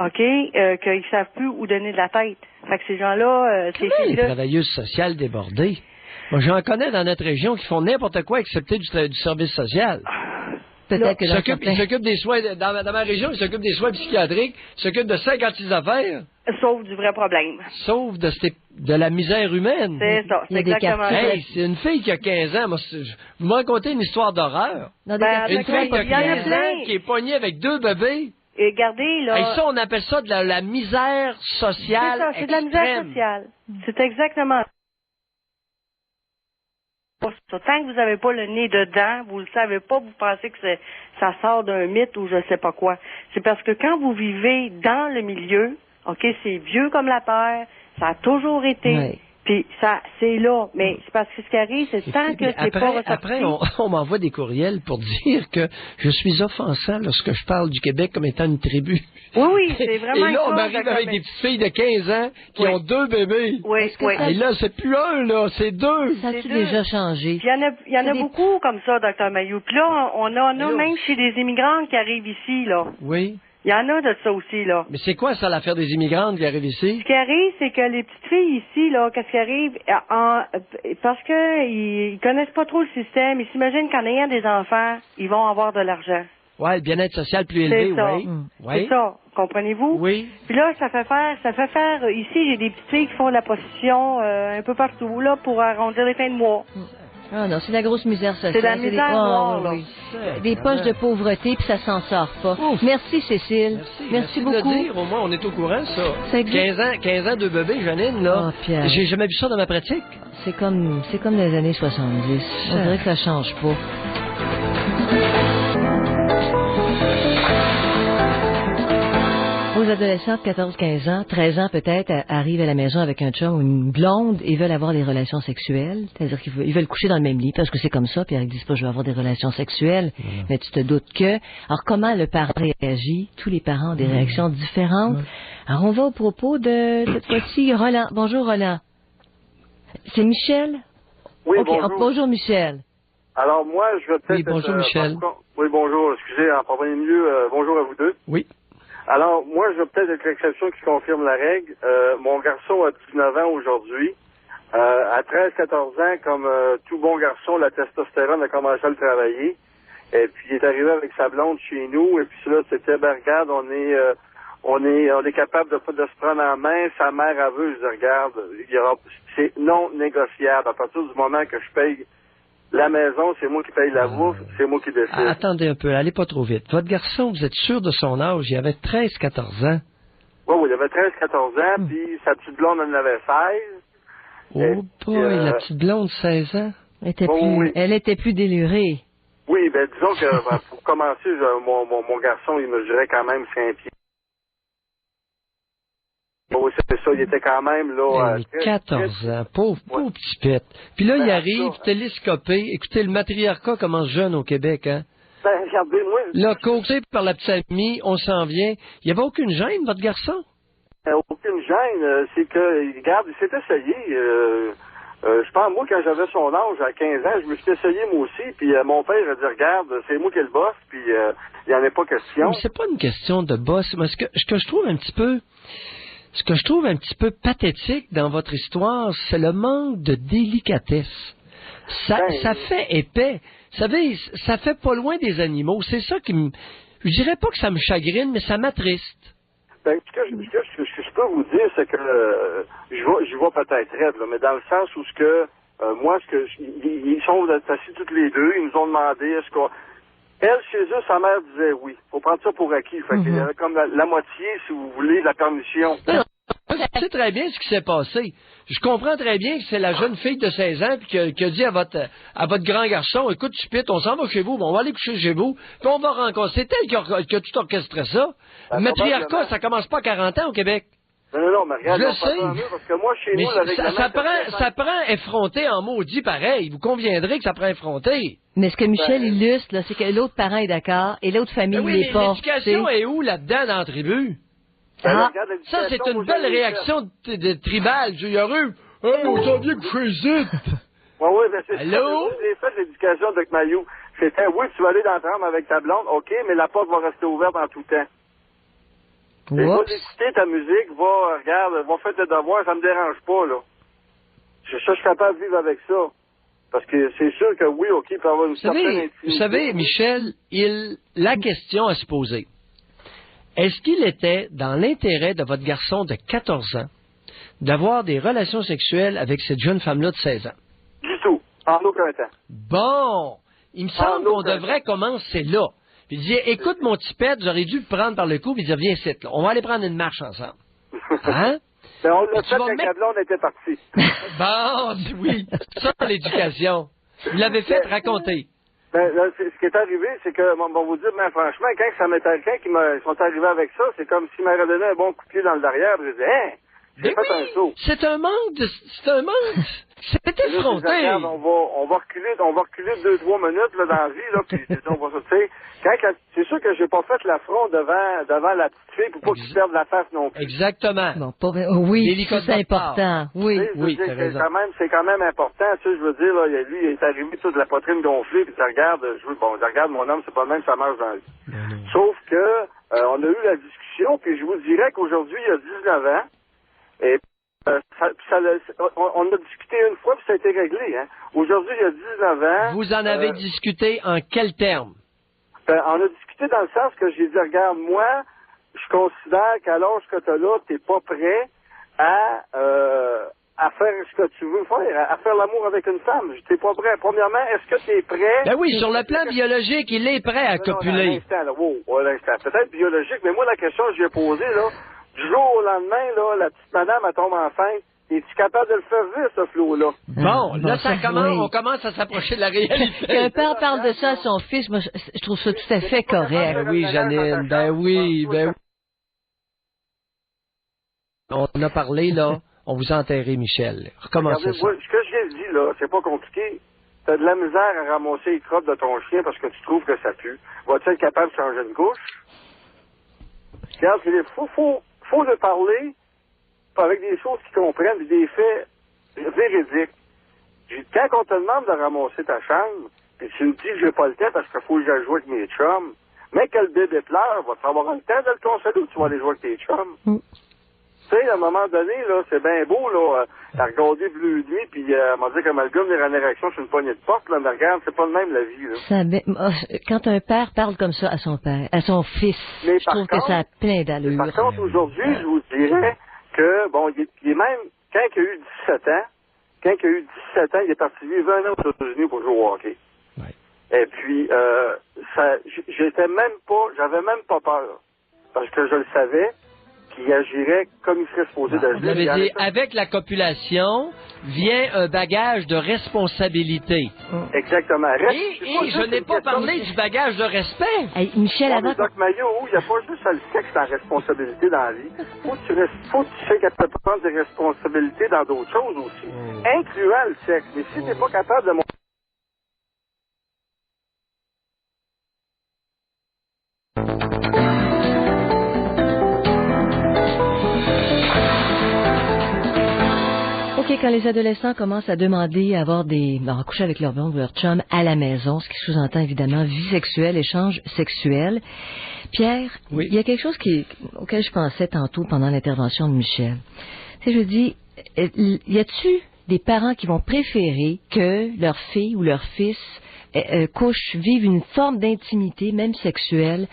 OK, qu'ils savent plus où donner de la tête. Fait que ces gens-là... les travailleuses sociales débordées? Moi, j'en connais dans notre région qui font n'importe quoi excepté du service social. Peut-être que ils s'occupent des soins, dans ma région, ils s'occupent des soins psychiatriques, ils s'occupent de 56 affaires. Sauf du vrai problème. Sauf de la misère humaine. C'est ça, c'est exactement ça. Hey, c'est une fille qui a 15 ans. Moi, vous m'en racontez une histoire d'horreur. Une fille qui a 15 ans qui est pognée avec 2 bébés. Et regardez, là... Et ça, on appelle ça de la misère sociale. C'est ça, c'est de la misère sociale. C'est exactement ça. Tant que vous n'avez pas le nez dedans, vous le savez pas, vous pensez que ça sort d'un mythe ou je sais pas quoi. C'est parce que quand vous vivez dans le milieu, OK, c'est vieux comme la terre, ça a toujours été. Oui. Puis ça, c'est là. Mais c'est parce que ce qui arrive, c'est tant que c'est pas ressorti. Après, on m'envoie des courriels pour dire que je suis offensant lorsque je parle du Québec comme étant une tribu. Oui, c'est vraiment. Et là, on m'arrive avec des petites filles de 15 ans qui ont 2 bébés. Oui, Et là, c'est plus un, là, c'est 2. Ça a-tu déjà changé? Puis il y en a beaucoup comme ça, Dr. Mayou. Puis là, on a même chez des immigrants qui arrivent ici, là. Oui. Il y en a de ça aussi, là. Mais c'est quoi ça, l'affaire des immigrantes qui arrivent ici? Ce qui arrive, c'est que les petites filles ici, là, qu'est-ce qui arrive? Parce que ils connaissent pas trop le système, ils s'imaginent qu'en ayant des enfants, ils vont avoir de l'argent. Ouais, le bien-être social plus élevé, c'est ça. Oui. C'est ça, comprenez-vous? Oui. Puis là, ça fait faire, ici, j'ai des petites filles qui font de la prostitution un peu partout, là, pour arrondir les fins de mois. Ah non, c'est la grosse misère sociale. C'est la misère noire, là. Des poches de pauvreté, puis ça s'en sort pas. Ouf. Merci, Cécile. Merci beaucoup. De le dire, au moins, on est au courant, ça. 15 ans, 2 bébés, Janine, là. Oh, Pierre. J'ai jamais vu ça dans ma pratique. C'est comme les années 70. On dirait que ça change pas. nos adolescents de 14, 15 ans, 13 ans peut-être, arrivent à la maison avec un chum ou une blonde et veulent avoir des relations sexuelles. C'est-à-dire qu'ils veulent coucher dans le même lit parce que c'est comme ça, puis ils disent pas je veux avoir des relations sexuelles, mais tu te doutes que. Alors comment le parent réagit? Tous les parents ont des réactions différentes. Alors on va au propos de cette fois-ci Roland. Bonjour Roland. C'est Michel? Oui, okay. bonjour. Bonjour Michel. Alors moi, je vais peut-être... Oui, bonjour Michel. Oui, bonjour. Excusez, en premier lieu, bonjour à vous deux. Oui. Alors, moi, je vais peut-être être l'exception qui confirme la règle. Mon garçon a 19 ans aujourd'hui. À 13-14 ans, comme tout bon garçon, la testostérone a commencé à le travailler. Et puis, il est arrivé avec sa blonde chez nous. Et puis là, c'était, ben regarde, on est capable de se prendre en main. Sa mère a vu, je dis, regarde, c'est non négociable. À partir du moment que je paye la maison, c'est moi qui paye la bouffe, c'est moi qui décide. Attendez un peu, allez pas trop vite. Votre garçon, vous êtes sûr de son âge? Il avait 13-14 ans. Oui, il avait 13-14 ans, puis sa petite blonde en avait 16. Oh boy, la petite blonde, 16 ans? Elle était plus délurée. Oui, ben disons que pour commencer, mon garçon, il mesurait quand même 5 pieds. Oh, c'est ça, il était quand même là... 14 ans, pauvre petit pète. Puis là, il arrive, télescopé. Écoutez, le matriarcat commence jeune au Québec, hein? Ben, regardez, moi... Là, coaxé par la petite amie, on s'en vient. Il n'y avait aucune gêne, votre garçon? Aucune gêne, c'est que, regarde, il s'est essayé. Je pense, moi, quand j'avais son âge, à 15 ans, je me suis essayé moi aussi, puis mon père a dit, regarde, c'est moi qui ai le boss, puis il n'y en a pas question. Mais c'est pas une question de boss, mais ce que je trouve un petit peu... Ce que je trouve un petit peu pathétique dans votre histoire, c'est le manque de délicatesse. Ça fait épais. Vous savez, ça fait pas loin des animaux. C'est ça qui me... Je dirais pas que ça me chagrine, mais ça m'attriste. Ben, ce que je peux vous dire, c'est que je vois peut-être raide, là, mais dans le sens où ils sont assis toutes les deux, ils nous ont demandé est-ce qu'on... Elle, chez eux, sa mère disait oui. Faut prendre ça pour acquis. Fait qu'il y avait comme la moitié, si vous voulez, de la permission. Je sais très bien ce qui s'est passé. Je comprends très bien que c'est la jeune fille de 16 ans qui a dit à votre grand garçon, écoute, tu pites, on s'en va chez vous, on va aller coucher chez vous, puis on va rencontrer. C'est elle qui a tout orchestré ça. Le matriarcat, ça commence pas à 40 ans au Québec. Non, mais regarde, je sais. Parce que moi, chez nous, ça prend effronter en maudit pareil. Vous conviendrez que ça prend effronter. Mais ce que Michel illustre, là, c'est que l'autre parent est d'accord et l'autre famille n'est pas. L'éducation est où là-dedans dans la tribu? Ça, c'est une belle réaction de tribal. Il y aurait eu, on s'en vient coucher ici. Oui, ben c'est Allô? ça. J'ai fait l'éducation de Mayou. C'était, oui, tu vas aller dans la chambre avec ta blonde, OK, mais la porte va rester ouverte en tout temps. Va écouter ta musique, va faire tes devoirs, ça me dérange pas, là. Je suis capable de vivre avec ça. Parce que c'est sûr que oui, OK, il peut y avoir une certaine intimité. Vous savez, Michel, la question à se poser, est-ce qu'il était dans l'intérêt de votre garçon de 14 ans d'avoir des relations sexuelles avec cette jeune femme-là de 16 ans? Du tout. En aucun temps. Bon, il me semble qu'on devrait commencer là. Puis il dit, écoute mon petit pète, j'aurais dû le prendre par le cou, puis dire, viens ici, là. On va aller prendre une marche ensemble. Hein? Mais on l'a fait quand la blonde était partie. Bon, oui. Ça, l'éducation. Vous l'avez fait raconter. Ben, là, ce qui est arrivé, c'est que, on va vous dire, mais franchement, quand ils sont arrivés avec ça, c'est comme s'ils m'auraient donné un bon coup de pied dans le derrière, j'ai dit, hein? J'ai fait un saut. C'est un manque. C'est effronté. Regarde, on va reculer 2-3 minutes, là, dans la vie, là, puis on va sauter. C'est sûr que j'ai pas fait l'affront devant la petite fille pour pas qu'il perde la face non plus. Exactement. Non, oui, c'est important. Oui, c'est quand même important, tu sais, je veux dire, là, lui, il est arrivé toute la poitrine gonflée, puis tu regardes, regarde, mon homme, c'est pas le même, ça marche dans la vie. Sauf que, on a eu la discussion, puis je vous dirais qu'aujourd'hui, il a 19 ans, et on a discuté une fois, puis ça a été réglé. Hein. Aujourd'hui, il y a 19 ans... Vous en avez discuté en quels termes? On a discuté dans le sens que j'ai dit, regarde, moi, je considère qu'à l'âge que tu as là, tu n'es pas prêt à faire ce que tu veux faire, à faire l'amour avec une femme. Tu n'es pas prêt. Premièrement, est-ce que tu es prêt... Ben oui, sur le plan biologique, il est prêt à copuler. L'instant, peut-être biologique, mais moi, la question que j'ai posée, là... Du jour au lendemain, là, la petite madame, elle tombe enceinte. Es-tu capable de le faire vivre, ce flot-là? Bon, là, on commence à s'approcher de la réalité. Qu'un père parle de ça à son fils, moi, je trouve ça tout à fait correct. Ben oui, Janine, ben oui. On a parlé, là, on vous a enterré, Michel. Recommencez ça. Moi, ce que j'ai dit, là, c'est pas compliqué. T'as de la misère à ramasser les crottes de ton chien parce que tu trouves que ça pue. Vas-tu être capable de changer une couche? Regarde, il faut de parler avec des choses qui comprennent, des faits véridiques. Quand on te demande de ramasser ta chambre, puis tu me dis que j'ai pas le temps parce qu'il faut que j'aille jouer avec mes chums, mais que le bébé pleure, vas-tu avoir le temps de le consoler ou tu vas aller jouer avec tes chums? Tu sais, à un moment donné, là, c'est bien beau, là, à regarder Bleu Nuit, puis m'a dit qu'Amalgame des réactions sur une poignée de porte, là, mais regarde, c'est pas le même la vie, là. Quand un père parle comme ça à son père, à son fils, je trouve que ça a plein d'allure. Par contre, aujourd'hui, je vous dirais que, bon, il est même, quand il a eu 17 ans, il est parti vivre 1 an aux États-Unis pour jouer au hockey. Ouais. Et puis, j'avais même pas peur. Parce que je le savais qu'il agirait comme il serait supposé d'agir. Vous avez dit, avec la copulation vient un bagage de responsabilité. Exactement. Et je n'ai pas parlé du bagage de respect. Hey, Michel, avant... Doc Maillot, il n'y a pas juste le sexe dans la responsabilité dans la vie. Faut que tu sais capable de prendre des responsabilités dans d'autres choses aussi, incluant le sexe. Mais si tu n'es pas capable de... Quand les adolescents commencent à demander à avoir à coucher avec leur blonde ou leur chum à la maison, ce qui sous-entend évidemment vie sexuelle, échange sexuel. Pierre, il y a quelque chose auquel je pensais tantôt pendant l'intervention de Michel. Tu sais, je dis, y a-tu des parents qui vont préférer que leur fille ou leur fils vivent une forme d'intimité, même sexuelle,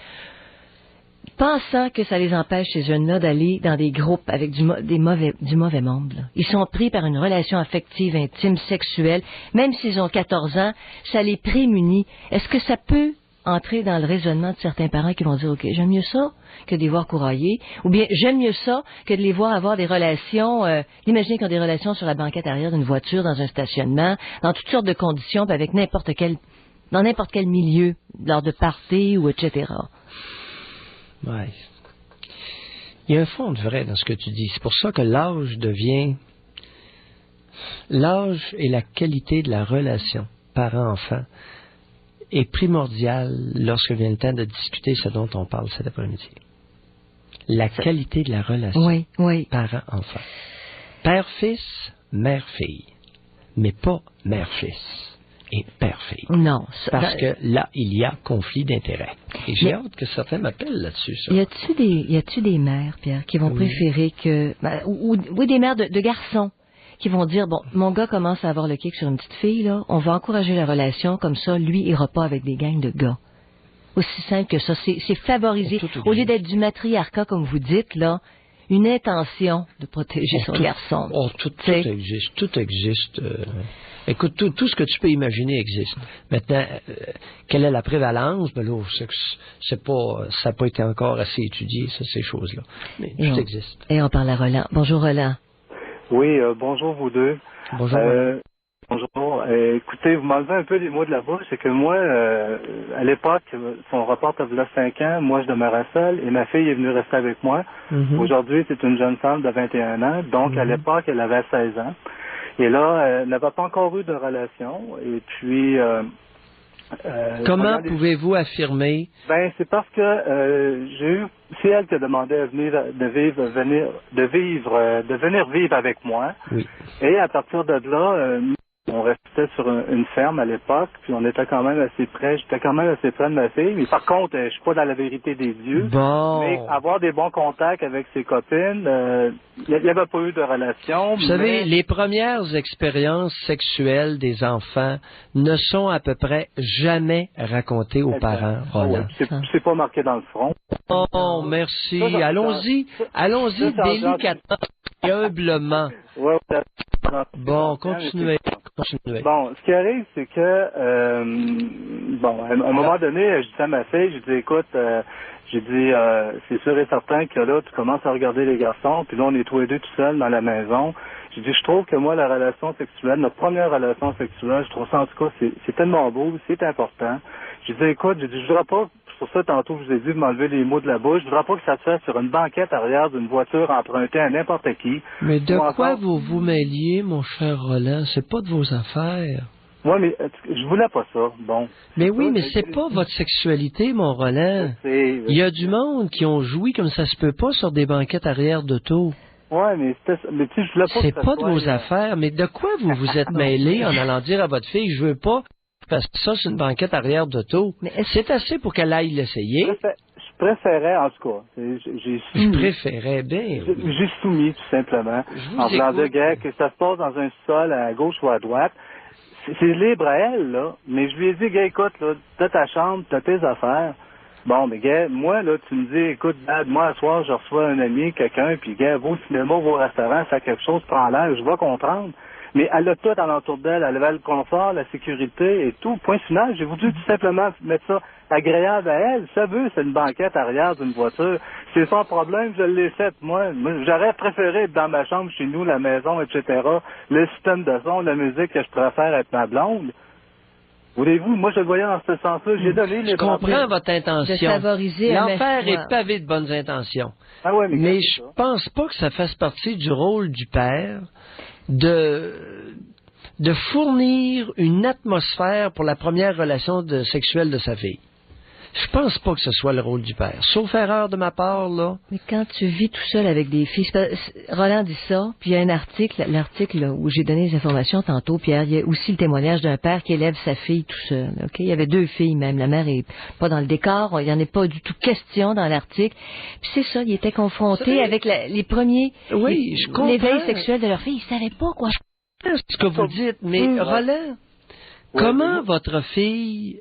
pensant que ça les empêche, ces jeunes-là, d'aller dans des groupes avec du mauvais monde. Là. Ils sont pris par une relation affective, intime, sexuelle. Même s'ils ont 14 ans, ça les prémunit. Est-ce que ça peut entrer dans le raisonnement de certains parents qui vont dire, OK, j'aime mieux ça que de les voir courailler, ou bien j'aime mieux ça que de les voir avoir des relations, imaginez qu'ils ont des relations sur la banquette arrière d'une voiture, dans un stationnement, dans toutes sortes de conditions, puis avec dans n'importe quel milieu, lors de parties ou etc. Ouais. Il y a un fond de vrai dans ce que tu dis. C'est pour ça que l'âge et la qualité de la relation parent-enfant est primordial lorsque vient le temps de discuter ce dont on parle cet après-midi. La qualité de la relation parent-enfant. Père-fils, mère-fille. Mais pas mère-fils et père-fille. Non. Parce que là, il y a conflit d'intérêts. Et j'ai hâte que certains m'appellent là-dessus. Ça. Y a-tu des mères, Pierre, qui vont préférer que... ou des mères de garçons qui vont dire, bon, mon gars commence à avoir le kick sur une petite fille, là, on va encourager la relation, comme ça, lui, il ira pas avec des gangs de gars. Aussi simple que ça. C'est favoriser. Au lieu d'être du matriarcat, comme vous dites, là, une intention de protéger son garçon. Tout existe. Tout existe. Écoute, tout ce que tu peux imaginer existe. Maintenant, quelle est la prévalence? Ben là, ça n'a pas été encore assez étudié, ces choses-là. Mais tout existe. Et on parle à Roland. Bonjour, Roland. Oui, bonjour vous deux. Bonjour. Bonjour. Écoutez, vous m'enlevez un peu les mots de la bouche. C'est que moi, à l'époque, son reporte il y a 5 ans, moi je demeurais seul et ma fille est venue rester avec moi. Mm-hmm. Aujourd'hui, c'est une jeune femme de 21 ans. Donc, à l'époque, elle avait 16 ans. Et là, elle n'avait pas encore eu de relation. Et puis... comment pouvez-vous affirmer? Ben, c'est parce que c'est elle qui a demandé à de venir vivre avec moi. Oui. Et à partir de là, on restait sur une ferme à l'époque, puis on était quand même assez près. J'étais quand même assez près de ma fille. Mais par contre, je suis pas dans la vérité des dieux. Bon. Mais avoir des bons contacts avec ses copines, il n'y avait pas eu de relation. Vous savez, les premières expériences sexuelles des enfants ne sont à peu près jamais racontées aux parents, Roland. Oui, c'est pas marqué dans le front. Oh, merci. Allons-y délicatement et humblement. Ouais, bon, continuez. Bon, ce qui arrive, c'est que, à un moment donné, je dis à ma fille, je dis, écoute, c'est sûr et certain que là, tu commences à regarder les garçons, puis là, on est tous les deux tout seuls dans la maison. Je dis, je trouve que moi, la relation sexuelle, notre première relation sexuelle, je trouve ça, en tout cas, c'est tellement beau, c'est important. Je dis, écoute, je voudrais pas pour ça, tantôt, je vous ai dit de m'enlever les mots de la bouche. Je voudrais pas que ça se fasse sur une banquette arrière d'une voiture empruntée à n'importe qui. Mais de quoi vous vous mêliez, mon cher Roland? C'est pas de vos affaires. Oui, mais je voulais pas ça. Bon. Mais oui, mais c'est pas votre sexualité, mon Roland. Il y a du monde qui ont joui comme ça se peut pas sur des banquettes arrière d'auto. Ouais, mais tu sais, je voulais pas. C'est pas de vos affaires. Mais de quoi vous vous êtes mêlé en allant dire à votre fille, je veux pas parce que ça, c'est une banquette arrière d'auto. C'est assez pour qu'elle aille l'essayer. Je préférais, en tout cas. Je préférais bien. J'ai soumis, tout simplement. En voulant dire, gars, que ça se passe dans un sol à gauche ou à droite. C'est libre à elle, là. Mais je lui ai dit, gars, écoute, là, t'as ta chambre, t'as tes affaires. Bon, mais gars, moi, là, tu me dis, écoute, Dad, moi, ce soir, je reçois un ami, quelqu'un, puis gars, va au cinéma, va au restaurant, ça quelque chose, prends l'air, je vais comprendre. Mais elle a tout alentour d'elle, elle avait le confort, la sécurité et tout. Point final, j'ai voulu tout simplement mettre ça agréable à elle. Ça veut, c'est une banquette arrière d'une voiture. C'est sans problème, je l'ai fait. Moi, j'aurais préféré être dans ma chambre chez nous, la maison, etc. Le système de son, la musique que je préfère être ma blonde. Voulez-vous, moi je le voyais dans ce sens-là. J'ai donné les. Je comprends votre intention. De favoriser. L'enfer est pavé de bonnes intentions. Ah ouais, mais je pense pas que ça fasse partie du rôle du père de fournir une atmosphère pour la première relation sexuelle de sa fille. Je pense pas que ce soit le rôle du père. Sauf erreur de ma part, là. Mais quand tu vis tout seul avec des filles, Roland dit ça, puis il y a un article, l'article où j'ai donné les informations tantôt, Pierre, il y a aussi le témoignage d'un père qui élève sa fille tout seul. Ok, il y avait 2 filles même. La mère est pas dans le décor, il y en a pas du tout question dans l'article. Puis c'est ça, il était confronté avec les premiers l'éveil sexuel de leur fille. Il savait pas quoi. C'est ce que vous dites, mais Roland, comment votre fille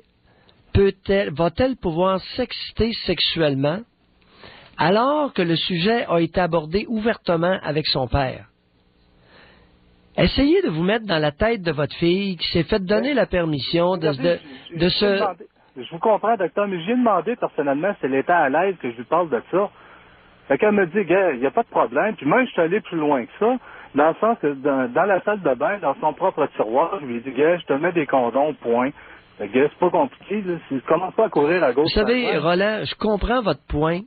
va-t-elle pouvoir s'exciter sexuellement alors que le sujet a été abordé ouvertement avec son père? Essayez de vous mettre dans la tête de votre fille qui s'est fait donner la permission de se... Je vous comprends, docteur, mais j'ai demandé personnellement si elle était à l'aise que je lui parle de ça. Fait qu'elle me dit, gars, il n'y a pas de problème. Puis moi, je suis allé plus loin que ça, dans le sens que dans la salle de bain, dans son propre tiroir, je lui ai dit, gars, je te mets des condoms, point. C'est pas compliqué, là. Si je commence pas à courir à gauche. Vous savez, Roland, je comprends votre point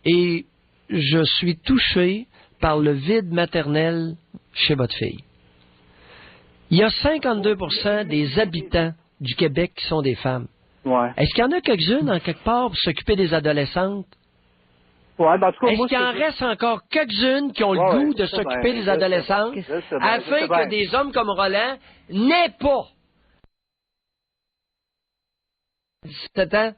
et je suis touché par le vide maternel chez votre fille. Il y a 52% des habitants du Québec qui sont des femmes. Ouais. Est-ce qu'il y en a quelques-unes, en quelque part, pour s'occuper des adolescentes? Ouais, ben, en tout cas, est-ce qu'il en reste encore quelques-unes qui ont le goût de s'occuper des adolescentes afin que des hommes comme Roland n'aient pas 17 ans?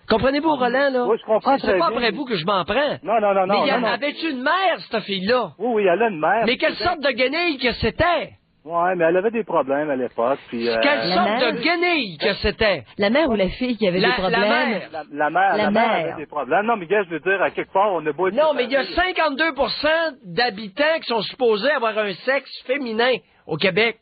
Comprenez-vous, Roland, là? Oui, je comprends c'est pas après vous que je m'en prends. Non. Mais avait-tu une mère, cette fille-là? Oui, elle a une mère. Mais quelle sorte de guenille que c'était? Oui, mais elle avait des problèmes à l'époque. Puis, quelle sorte de guenille que c'était? La mère ou la fille qui avait des problèmes? La mère avait des problèmes. Non, mais gars, je veux dire, à quelque part, on a beau être... Non, mais il y a 52% d'habitants qui sont supposés avoir un sexe féminin au Québec.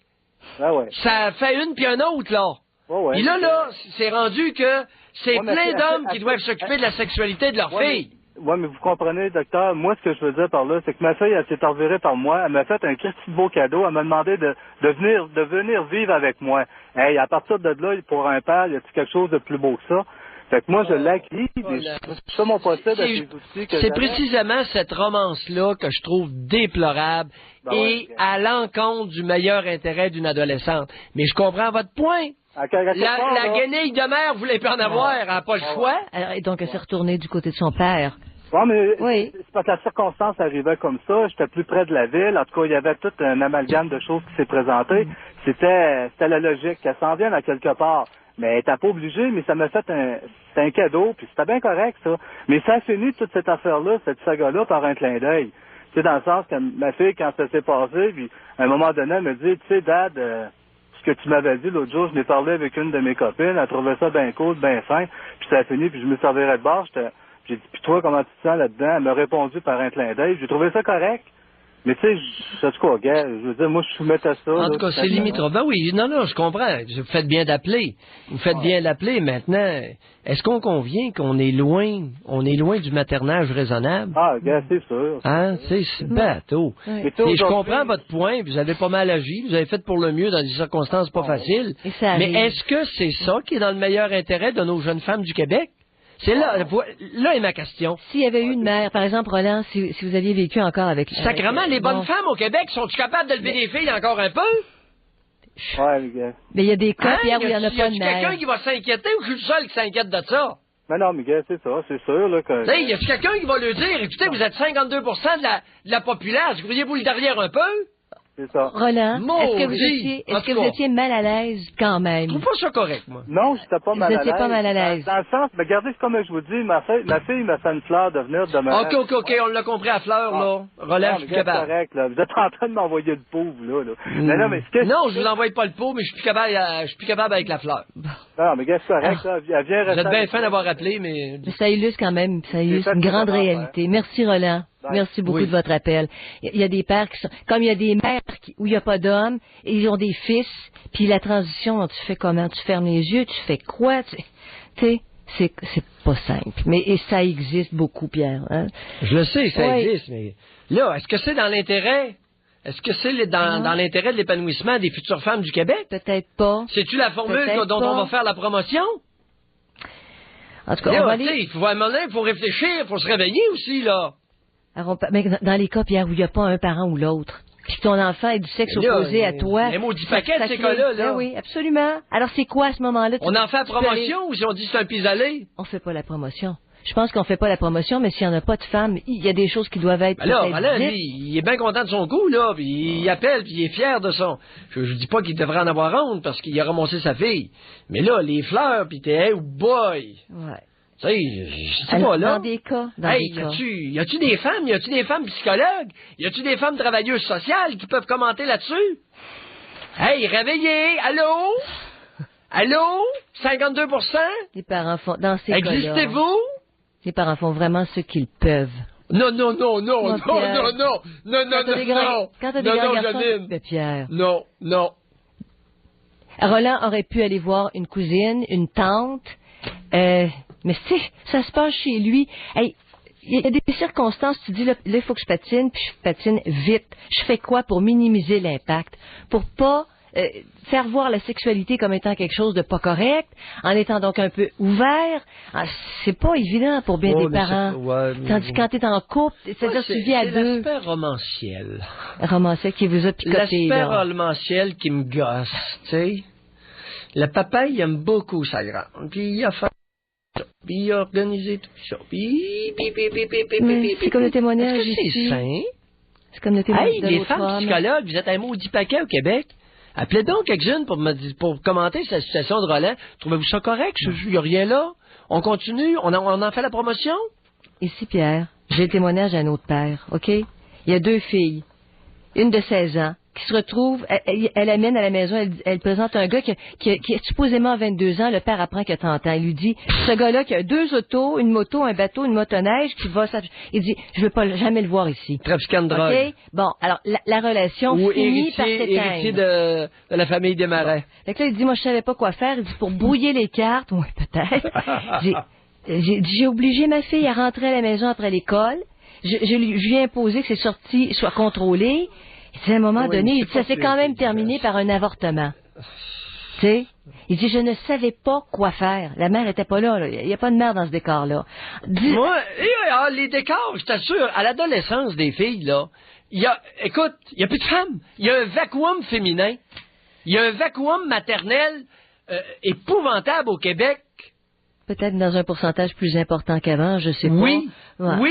Ah ouais. Ça fait une puis un autre, là. Oh ouais, et là, c'est rendu que c'est plein d'hommes qui doivent s'occuper de la sexualité de leur fille. Oui, mais vous comprenez, docteur, moi, ce que je veux dire par là, c'est que ma fille, elle s'est revirée par moi, elle m'a fait un petit beau cadeau, elle m'a demandé de venir vivre avec moi. Hey, à partir de là, pour un père, y a-t-il quelque chose de plus beau que ça? Fait que moi, je l'ai acquis, je fais mon possible avec les outils que c'est précisément cette romance-là que je trouve déplorable et à l'encontre du meilleur intérêt d'une adolescente. Mais je comprends votre point. La guenille de mère voulait pas en avoir, elle n'a pas le choix. Alors, et donc, elle s'est retournée du côté de son père. Ouais, mais c'est parce que la circonstance arrivait comme ça, j'étais plus près de la ville, en tout cas, il y avait tout un amalgame de choses qui s'est présenté. C'était la logique, qu'elle s'en vienne à quelque part. Mais elle n'était pas obligée, mais ça m'a fait un cadeau, puis c'était bien correct, ça. Mais ça a fini toute cette affaire-là, cette saga-là, par un clin d'œil. Tu sais, dans le sens que ma fille, quand ça s'est passé, puis à un moment donné, elle me dit, tu sais, Dad, ce que tu m'avais dit l'autre jour, je n'ai parlé avec une de mes copines, elle trouvait ça bien cool, bien fin, puis ça a fini, puis je me servirais de bord, j'ai dit, puis toi, comment tu te sens là-dedans? Elle m'a répondu par un clin d'œil, j'ai trouvé ça correct. Mais tu sais, c'est quoi, gars? Je veux dire, moi, je soumets à ça. En tout cas, c'est limitrophe. Ben oui, non, je comprends. Vous faites bien d'appeler. Vous faites bien d'appeler. Maintenant, est-ce qu'on convient qu'on est loin du maternage raisonnable? Ah, gars, c'est sûr. Hein? C'est bateau. Et je comprends votre point. Vous avez pas mal agi. Vous avez fait pour le mieux dans des circonstances pas faciles. Mais est-ce que c'est ça qui est dans le meilleur intérêt de nos jeunes femmes du Québec? C'est là est ma question. S'il y avait eu une mère, par exemple, Roland, si vous aviez vécu encore avec... Sacrement, les bonnes femmes au Québec, sont-tu capables d'élever des filles encore un peu? Ouais, les gars. Mais il y a des cas, Pierre, où il n'y en a pas de mère. Y a quelqu'un qui va s'inquiéter ou je suis le seul qui s'inquiète de ça? Mais non, Miguel, c'est ça, c'est sûr, là, que... Il y a quelqu'un qui va lui dire, écoutez, vous êtes 52% de la populace, voudriez-vous le derrière un peu? C'est ça. Roland, est-ce que vous étiez mal à l'aise quand même? Je trouve pas ça correct, moi. Non, j'étais pas mal à l'aise. Vous n'étiez pas mal à l'aise. Dans le sens, mais regardez, comme je vous dis, ma fille m'a fait une fleur de venir demain. OK, on l'a compris à fleur, là. Roland, je suis capable. C'est correct, là. Vous êtes en train de m'envoyer le pauvre, là. Non, mais non, je vous envoie pas le pot, mais je suis plus capable avec la fleur. Non, mais gars, c'est correct, là. Vous êtes bien fin d'avoir appelé, mais... Ça illustre quand même, une grande réalité. Merci, Roland. Merci beaucoup de votre appel. Il y a des pères qui sont... Comme il y a des mères où il n'y a pas d'hommes, et ils ont des fils, puis la transition, tu fais comment? Tu fermes les yeux, tu fais quoi? Tu sais, c'est pas simple. Et ça existe beaucoup, Pierre. Hein? Je le sais, ça existe, mais... Là, est-ce que c'est dans l'intérêt? Est-ce que c'est dans l'intérêt de l'épanouissement des futures femmes du Québec? Peut-être pas. C'est-tu la formule dont on va faire la promotion? En tout cas, là, il faut réfléchir, il faut se réveiller aussi, là. Alors, mais dans les cas, Pierre, où il n'y a pas un parent ou l'autre, puis que ton enfant est du sexe opposé à toi... Mais maudit paquet de ces cas-là, là. Oui, absolument. Alors, c'est quoi à ce moment-là? On en fait la promotion ou si on dit c'est un pis-aller? On fait pas la promotion. Je pense qu'on fait pas la promotion, mais s'il n'y en a pas de femmes, il y a des choses qui doivent être lui, il est bien content de son coup, là, puis il appelle, puis il est fier de son... Je dis pas qu'il devrait en avoir honte, parce qu'il a ramassé sa fille. Mais là, les fleurs, puis t'es, hey, boy! Ouais. Tu sais, je sais pas, là. Dans des cas. Y a-tu des femmes? Y a-tu des femmes psychologues? Y a-tu des femmes travailleuses sociales qui peuvent commenter là-dessus? Hey, réveillez! Allô? Allô? 52%? Les parents font, dans ces cas-là. Existez-vous? Les parents font vraiment ce qu'ils peuvent. Non. Quand t'as des grands garçons, Pierre. Non. Roland aurait pu aller voir une cousine, une tante, mais tu sais, ça se passe chez lui. Hey, il y a des circonstances, tu dis, là, il faut que je patine, puis je patine vite. Je fais quoi pour minimiser l'impact? Pour pas faire voir la sexualité comme étant quelque chose de pas correct, en étant donc un peu ouvert. C'est pas évident pour bien des parents. Tandis que quand t'es en couple, c'est-à-dire tu vis à deux. C'est l'aspect romanciel. Romanciel qui vous a picoté. L'aspect romanciel qui me gosse, tu sais. Le papa, il aime beaucoup sa grande. Puis il a fait ça. Puis il a organisé tout ça. Puis... C'est comme le témoignage ici. C'est sain. C'est comme le témoignage de les femmes psychologues, vous êtes un maudit paquet au Québec. Appelez donc quelques-unes pour commenter cette situation de Roland. Trouvez-vous ça correct? Il n'y a rien là. On continue? On en fait la promotion? Ici, Pierre, j'ai le témoignage d'un autre père, OK? Il y a deux filles. Une de 16 ans, qui se retrouve, elle amène à la maison, elle présente un gars qui est supposément 22 ans, le père apprend qu'il a 30 ans. Il lui dit, ce gars-là qui a 2 autos, une moto, un bateau, une motoneige, qui va... Il dit, je veux pas jamais le voir ici. Trafiquant de drogue. OK? Bon, alors, la relation finit par s'éteindre. Héritier de la famille des Marais. Fait que là, il dit, moi, je savais pas quoi faire. Il dit, pour brouiller les cartes, oui, peut-être. J'ai obligé ma fille à rentrer à la maison après l'école. Je lui ai imposé que ses sorties soient contrôlées. À un moment donné, ça s'est quand même terminé par un avortement. Tu sais? Il dit, je ne savais pas quoi faire. La mère était pas là. Il n'y a pas de mère dans ce décor-là. Moi, les décors, je t'assure, à l'adolescence des filles, là, il y a plus de femmes. Il y a un vacuum féminin. Il y a un vacuum maternel épouvantable au Québec. Peut-être dans un pourcentage plus important qu'avant, je sais pas. Oui,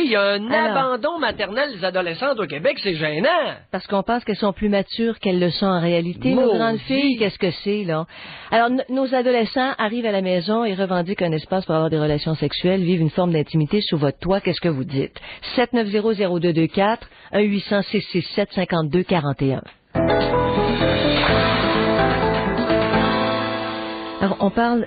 il y a un abandon maternel des adolescentes au Québec, c'est gênant. Parce qu'on pense qu'elles sont plus matures qu'elles le sont en réalité. Nos grandes filles, qu'est-ce que c'est, là? Alors, nos adolescents arrivent à la maison et revendiquent un espace pour avoir des relations sexuelles, vivent une forme d'intimité sous votre toit. Qu'est-ce que vous dites? 790-0224, 1-800-667-5241. Alors, on parle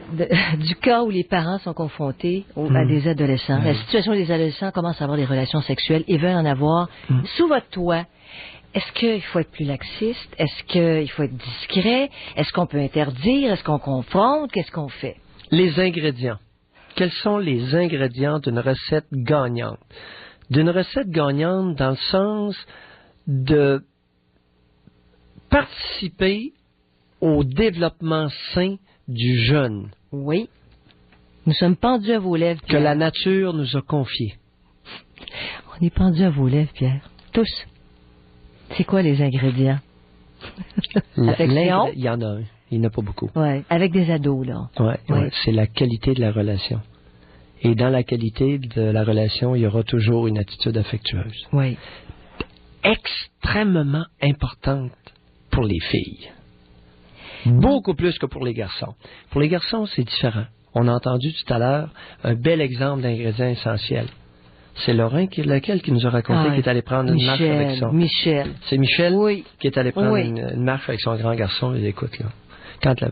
du cas où les parents sont confrontés à des adolescents. La situation des adolescents commencent à avoir des relations sexuelles et veulent en avoir sous votre toit. Est-ce qu'il faut être plus laxiste? Est-ce qu'il faut être discret? Est-ce qu'on peut interdire? Est-ce qu'on confronte? Qu'est-ce qu'on fait? Les ingrédients. Quels sont les ingrédients d'une recette gagnante? D'une recette gagnante dans le sens de participer au développement sain du jeune. Oui. Nous sommes pendus à vos lèvres, Pierre. Que la nature nous a confiés. On est pendus à vos lèvres, Pierre. Tous. C'est quoi les ingrédients? Affection? Il y en a un. Il n'y en a pas beaucoup. Ouais. Avec des ados, là. Ouais. C'est la qualité de la relation. Et dans la qualité de la relation, il y aura toujours une attitude affectueuse. Oui. Extrêmement importante pour les filles. Beaucoup plus que pour les garçons. Pour les garçons, c'est différent. On a entendu tout à l'heure un bel exemple d'ingrédient essentiel. C'est Laurent qui nous a raconté qu'il est allé prendre une marche avec son... Michel. C'est Michel oui. qui est allé prendre une marche avec son grand garçon. Il dit, écoute, là, quand la...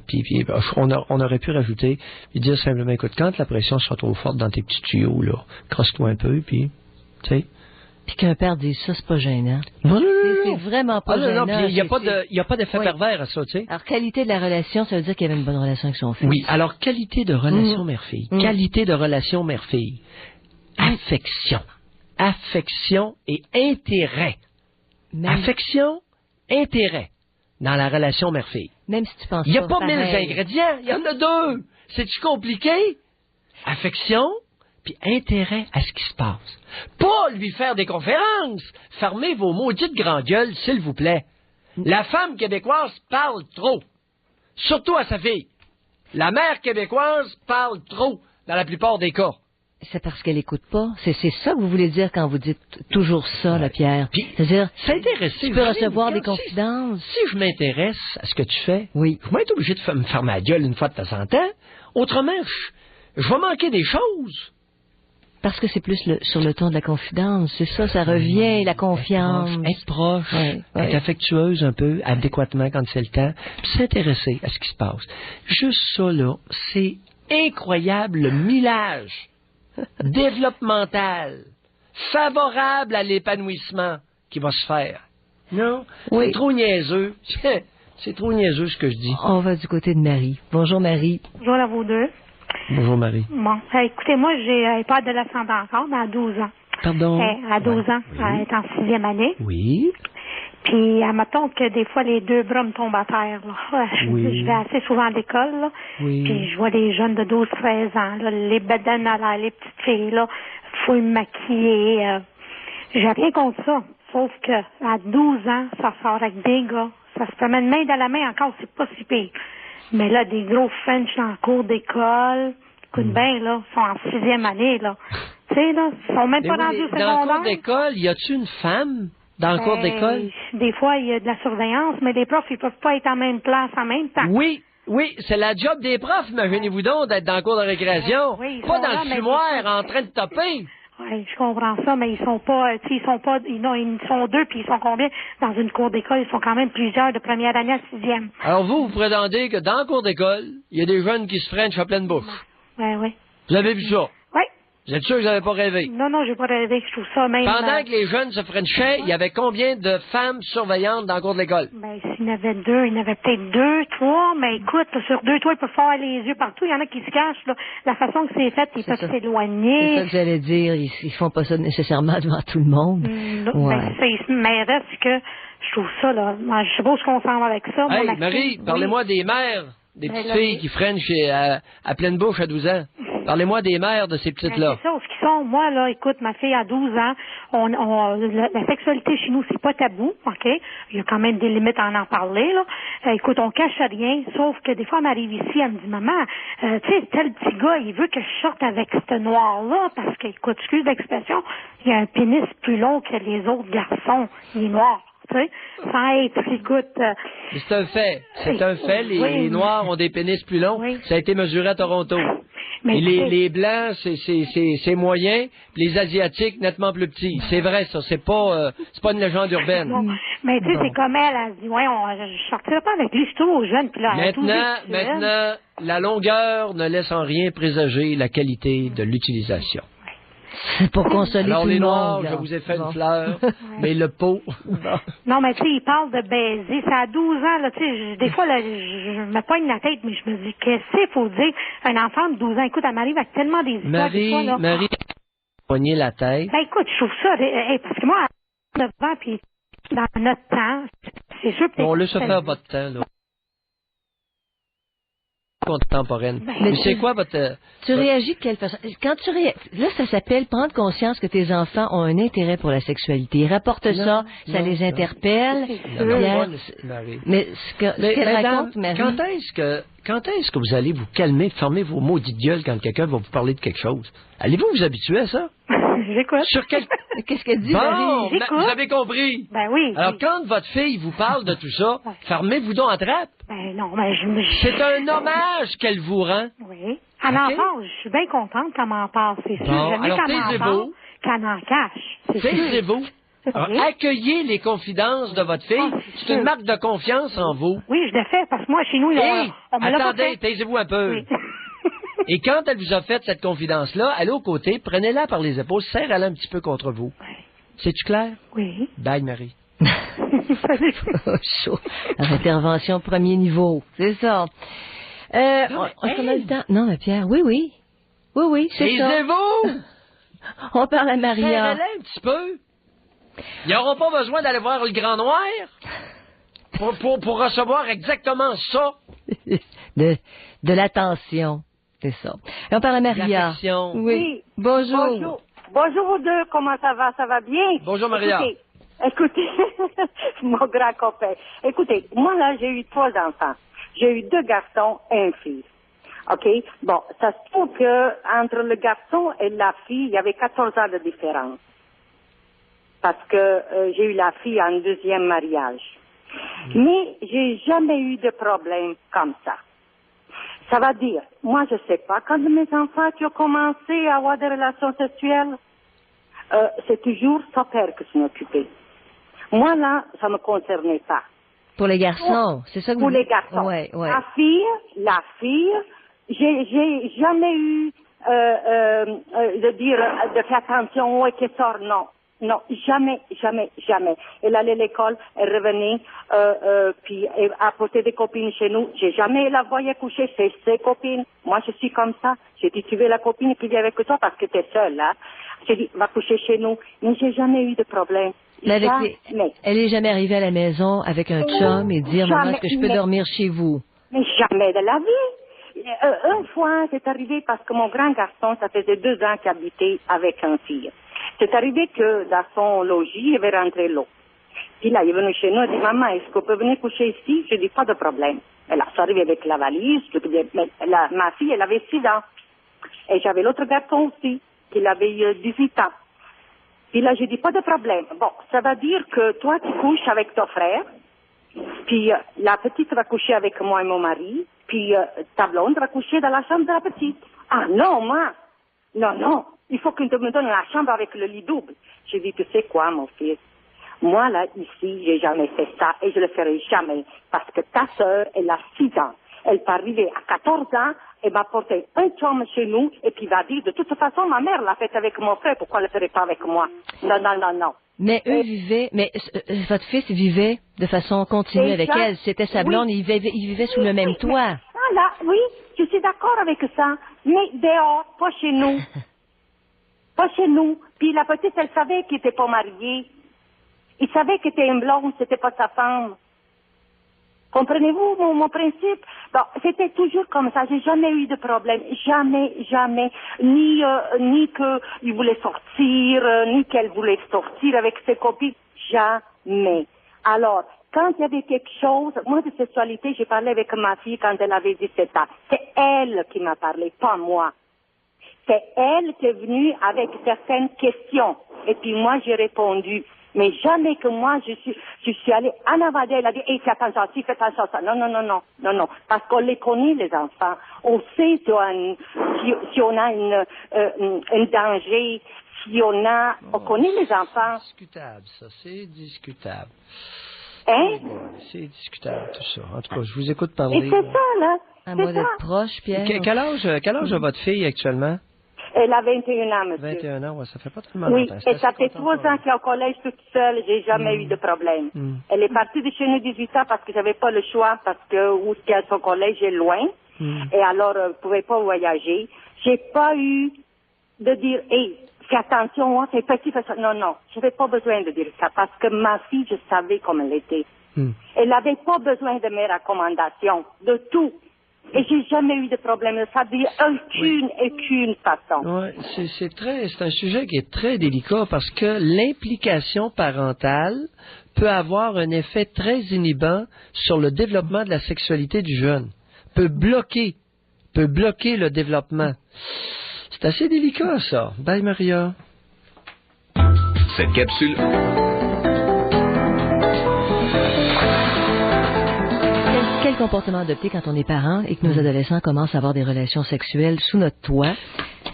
on aurait pu rajouter et dire simplement, écoute, quand la pression sera trop forte dans tes petits tuyaux, là, crosse-toi un peu, puis, tu sais... Puis qu'un père dise ça, c'est pas gênant. Non. C'est vraiment pas gênant. Il n'y a pas d'effet pervers à ça, tu sais. Alors, qualité de la relation, ça veut dire qu'il y avait une bonne relation avec son fils. Oui, alors, qualité de relation mère-fille. Qualité de relation mère-fille. Affection. Affection et intérêt. Affection, intérêt dans la relation mère-fille. Même si tu penses il n'y a pas 1000 ingrédients, il y en a 2. C'est-tu compliqué? Affection, puis intérêt à ce qui se passe. Pas lui faire des conférences. Fermez vos maudites grandes gueules, s'il vous plaît. La femme québécoise parle trop. Surtout à sa fille. La mère québécoise parle trop, dans la plupart des cas. C'est parce qu'elle écoute pas. C'est ça que vous voulez dire quand vous dites toujours ça, là, Pierre. C'est-à-dire, s'intéresser. Tu peux recevoir des confidences. Si je m'intéresse à ce que tu fais, oui. Je vais être obligé de me faire ma gueule une fois de temps en temps. Autrement, je vais manquer des choses. Parce que c'est plus sur le ton de la confidence. C'est ça revient, la confiance. Être proche, être affectueuse un peu, adéquatement quand c'est le temps, puis s'intéresser à ce qui se passe. Juste ça, là, c'est incroyable, le millage développemental, favorable à l'épanouissement qui va se faire. Non? C'est trop niaiseux. C'est trop niaiseux ce que je dis. On va du côté de Marie. Bonjour Marie. Bonjour à vous deux. Bonjour Marie. Bon, écoutez, moi, j'ai pas d'adolescente encore, mais à 12 ans. Pardon? À 12 ans, elle est en 6e année. Oui. Puis, admettons que des fois, les 2 bras me tombent à terre, là. Oui. Je vais assez souvent à l'école, là. Oui. Puis, je vois les jeunes de 12-13 ans, là, les bedaines à l'air, les petites filles, là, faut me maquiller. J'ai rien contre ça. Sauf que, à 12 ans, ça sort avec des gars. Ça se promène main dans la main encore, c'est pas si pire. Mais là, des gros French dans le cours d'école, écoute bien, là, sont en 6e année, là. Tu sais, là, ils sont même pas rendus au secondaire. Dans le cours d'école, y a-tu une femme dans le cours d'école? Des fois, il y a de la surveillance, mais les profs, ils peuvent pas être en même place en même temps. Oui, c'est la job des profs, imaginez-vous donc, d'être dans le cours de récréation. Oui, pas dans le fumoir, en train de taper. Oui, je comprends ça, mais ils sont 2, puis ils sont combien dans une cour d'école? Ils sont quand même plusieurs de première année à 6e. Alors vous prétendez que dans le cours d'école, il y a des jeunes qui se frenchent à pleine bouche? Oui. Vous avez vu ça? Oui. Vous êtes sûr que vous n'avez pas rêvé? Non, j'ai pas rêvé, je trouve ça même... Pendant que les jeunes se frenchaient, il y avait combien de femmes surveillantes dans le cours de l'école? Ben, s'il y en avait 2, il y en avait peut-être 2, 3, mais écoute, sur 2, 3, ils peuvent faire les yeux partout, il y en a qui se cachent, là. La façon que c'est fait, ils peuvent s'éloigner. C'est ça que j'allais dire, ils font pas ça nécessairement devant tout le monde. Mais reste que, je trouve ça, là, je sais pas où on s'en va avec ça. Hey, Marie, parlez-moi des mères, des petites filles qui frenchent à pleine bouche à 12 ans. Parlez-moi des mères de ces petites-là. C'est ça, ce qu'ils sont. Moi, là, écoute, ma fille a 12 ans. La sexualité chez nous, c'est pas tabou, OK? Il y a quand même des limites à en parler, là. Écoute, on cache rien, sauf que des fois, elle m'arrive ici, elle me dit, maman, tu sais, tel petit gars, il veut que je sorte avec ce noir-là, parce que, écoute, excuse l'expression, il a un pénis plus long que les autres garçons. Il est noir. Tu sais, sans être, écoute... C'est un fait. C'est un fait. Les Noirs ont des pénis plus longs. Oui. Ça a été mesuré à Toronto. Mais et les Blancs, c'est moyen. Les Asiatiques, nettement plus petits. C'est vrai, ça. C'est pas une légende urbaine. Bon. Mais tu sais, c'est comme elle dit, je sortirai pas avec lui, je suis trop jeune. Puis là, maintenant, la longueur ne laisse en rien présager la qualité de l'utilisation. C'est pour consoler alors, tout les le Noirs, monde. je vous ai fait une fleur, mais le pot... Non, mais tu sais, il parle de baiser. C'est à 12 ans, là, tu sais, des fois, là, je me poigne la tête, mais je me dis, qu'est-ce qu'il faut dire? Un enfant de 12 ans, écoute, elle m'arrive avec tellement des histoires, des fois, là. Marie, pogner la tête. Ben, écoute, je trouve ça, parce que moi, à 9 ans, puis dans notre temps, c'est sûr... On laisse faire votre temps, là. contemporaine. Mais c'est quoi votre... Tu réagis de quelle façon? Quand tu là, ça s'appelle prendre conscience que tes enfants ont un intérêt pour la sexualité. Ils rapportent ça les interpelle. Mais ce qu'elle raconte, Marie... Quand est-ce que vous allez vous calmer, fermer vos maudites gueules quand quelqu'un va vous parler de quelque chose? Allez-vous vous habituer à ça? J'écoute. Qu'est-ce qu'elle dit, Marie? Vous avez compris? Ben oui. Alors, quand votre fille vous parle de tout ça, fermez-vous donc en trappe. Ben non, mais c'est un hommage qu'elle vous rend. Oui. Elle m'en parle. Je suis bien contente qu'elle m'en parle, c'est sûr. Bon, alors, taisez-vous. Qu'elle en cache. Taisez-vous. Alors, accueillez les confidences de votre fille. C'est une marque de confiance en vous. Oui, je le fais, parce que moi, chez nous, on me l'a pas fait. Attendez, taisez-vous un peu. Oui. Et quand elle vous a fait cette confidence-là, allez aux côtés, prenez-la par les épaules, serrez-la un petit peu contre vous. Oui. C'est-tu clair? Oui. Bye, Marie. Chaud. Intervention premier niveau, c'est ça. Est-ce qu'on a le temps? Non, mais Pierre, oui, c'est ça. Taisez-vous! On parle à Maria. Serrez-la un petit peu. Ils n'auront pas besoin d'aller voir le Grand Noir pour recevoir exactement ça. De l'attention, c'est ça. Et on parle à Maria. Oui. Bonjour. Bonjour vous deux, comment ça va? Ça va bien? Bonjour Maria. Écoutez, mon grand copain. Écoutez, moi là, j'ai eu 3 enfants. J'ai eu 2 garçons et une fille. OK? Bon, ça se trouve que entre le garçon et la fille, il y avait 14 ans de différence. Parce que j'ai eu la fille en 2e mariage. Mais j'ai jamais eu de problème comme ça. Ça va dire, moi je sais pas, quand mes enfants qui ont commencé à avoir des relations sexuelles, c'est toujours son père qui s'en occupait. Moi là, ça me concernait pas. Pour les garçons, c'est ça que Pour les garçons. Ouais. La fille, j'ai jamais eu de faire attention qu'elle sort, non. Non, jamais. Elle allait à l'école, elle revenait, puis elle apportait des copines chez nous. J'ai jamais la voyais coucher chez ses copines. Moi, je suis comme ça. J'ai dit, tu veux la copine qui vient avec toi parce que t'es seule, là. J'ai dit, va coucher chez nous. Mais j'ai jamais eu de problème. Elle est jamais arrivée à la maison avec un chum et dire, maman, est-ce que je peux dormir chez vous? Mais jamais de la vie. Une fois, c'est arrivé parce que mon grand garçon, ça faisait 2 ans qu'il habitait avec une fille. C'est arrivé que dans son logis, il avait rentré l'eau. Puis là, il est venu chez nous et dit, maman, est-ce qu'on peut venir coucher ici? Je dis, pas de problème. Et là, c'est arrivé avec la valise. Ma fille, elle avait 6 ans. Et j'avais l'autre garçon aussi, qui avait 18 ans. Puis là, j'ai dit, pas de problème. Bon, ça veut dire que toi, tu couches avec ton frère. Puis la petite va coucher avec moi et mon mari. Puis ta blonde va coucher dans la chambre de la petite. Ah non, moi. Non. Il faut qu'il me donne la chambre avec le lit double. J'ai dit, tu sais quoi, mon fils? Moi, là, ici, j'ai jamais fait ça et je le ferai jamais. Parce que ta sœur, elle a 6 ans. Elle peut arriver à 14 ans et m'apporter un chum chez nous et puis va dire, de toute façon, ma mère l'a fait avec mon frère, pourquoi elle ne le ferait pas avec moi? Non. Mais votre fils vivait de façon continue avec elle. C'était sa blonde, il vivait sous le même toit. Ah là, oui, je suis d'accord avec ça. Mais dehors, pas chez nous. Pas chez nous. Puis la petite, elle savait qu'il n'était pas marié. Il savait qu'il était une blonde, c'était pas sa femme. Comprenez-vous mon principe? Bon, c'était toujours comme ça. J'ai jamais eu de problème. Jamais. Ni qu'il voulait sortir, ni qu'elle voulait sortir avec ses copines. Jamais. Alors, quand il y avait quelque chose, moi de sexualité, j'ai parlé avec ma fille quand elle avait 17 ans. C'est elle qui m'a parlé, pas moi. C'est elle qui est venue avec certaines questions. Et puis moi, j'ai répondu. Mais jamais que moi, je suis allée en avant d'elle, elle a dit, fais attention, fais attention, ça. Non. Parce qu'on les connaît, les enfants. On sait si on a un danger, on connaît les enfants. C'est discutable. Hein? C'est discutable, tout ça. En tout cas, je vous écoute parler. Et c'est ça, là. À moi d'être proche, Pierre. Quel âge a votre fille actuellement? Elle a 21 ans, monsieur. 21 ans, ouais, ça fait pas tellement longtemps. Oui, et ça fait 3 ans qu'elle est au collège toute seule, j'ai jamais eu de problème. Elle est partie de chez nous 18 ans parce que j'avais pas le choix, parce que où est son collège est loin, et alors elle pouvait pas voyager. J'ai pas eu de dire, fais attention, fais petit, fais ça. Non, j'avais pas besoin de dire ça, parce que ma fille, je savais comment elle était. Elle n'avait pas besoin de mes recommandations, de tout. Et j'ai jamais eu de problème. Ça dit aucune façon. Oui, c'est un sujet qui est très délicat parce que l'implication parentale peut avoir un effet très inhibant sur le développement de la sexualité du jeune. Peut bloquer le développement. C'est assez délicat, ça. Bye, Maria. Cette capsule... Quel comportement adopter quand on est parent et que nos adolescents commencent à avoir des relations sexuelles sous notre toit?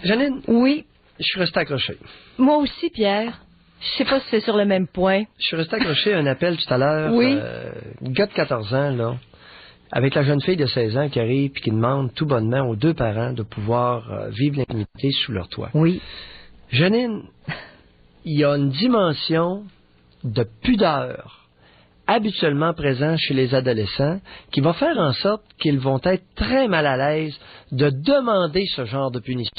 Janine? Oui? Je suis resté accroché. Moi aussi, Pierre. Je sais pas si c'est sur le même point. Je suis resté accroché à un appel tout à l'heure. Oui? Gars de 14 ans, là, avec la jeune fille de 16 ans qui arrive et qui demande tout bonnement aux deux parents de pouvoir vivre l'intimité sous leur toit. Oui. Janine, il y a une dimension de pudeur habituellement présent chez les adolescents qui va faire en sorte qu'ils vont être très mal à l'aise de demander ce genre de punition.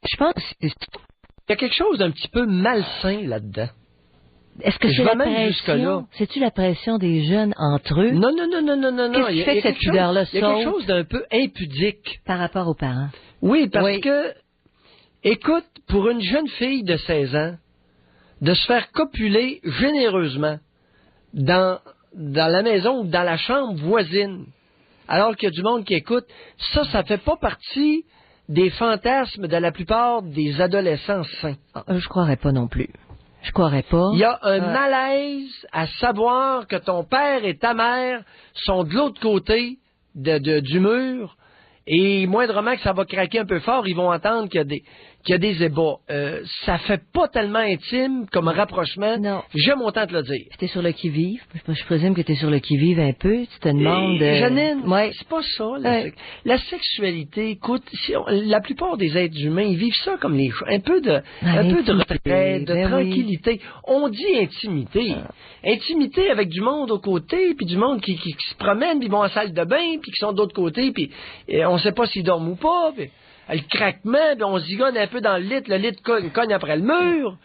Je pense qu'il y a quelque chose d'un petit peu malsain là-dedans. Est-ce que c'est la pression? C'est-tu la pression des jeunes entre eux? Non. Qu'est-ce qui fait que cette pudeur-là saute? Il y a quelque chose d'un peu impudique. Par rapport aux parents. Oui, parce que, écoute, pour une jeune fille de 16 ans, de se faire copuler généreusement dans la maison ou dans la chambre voisine, alors qu'il y a du monde qui écoute, ça fait pas partie des fantasmes de la plupart des adolescents sains. Je croirais pas non plus. Je croirais pas. Il y a un malaise à savoir que ton père et ta mère sont de l'autre côté du mur et moindrement que ça va craquer un peu fort, ils vont entendre qu'il y a des ébats. Ça fait pas tellement intime comme rapprochement. Non. J'aime autant te le dire. T'es sur le qui-vive. Je présume que t'es sur le qui-vive un peu. Tu te demandes... Janine, c'est pas ça. La sexualité, écoute, la plupart des êtres humains, ils vivent ça comme un peu de retrait, de tranquillité. Oui. On dit intimité. Intimité avec du monde aux côtés, puis du monde qui se promène, puis ils vont en salle de bain, puis qui sont de l'autre côté, puis on sait pas s'ils dorment ou pas, puis le craquement, puis on zigonne un peu dans le lit cogne après le mur.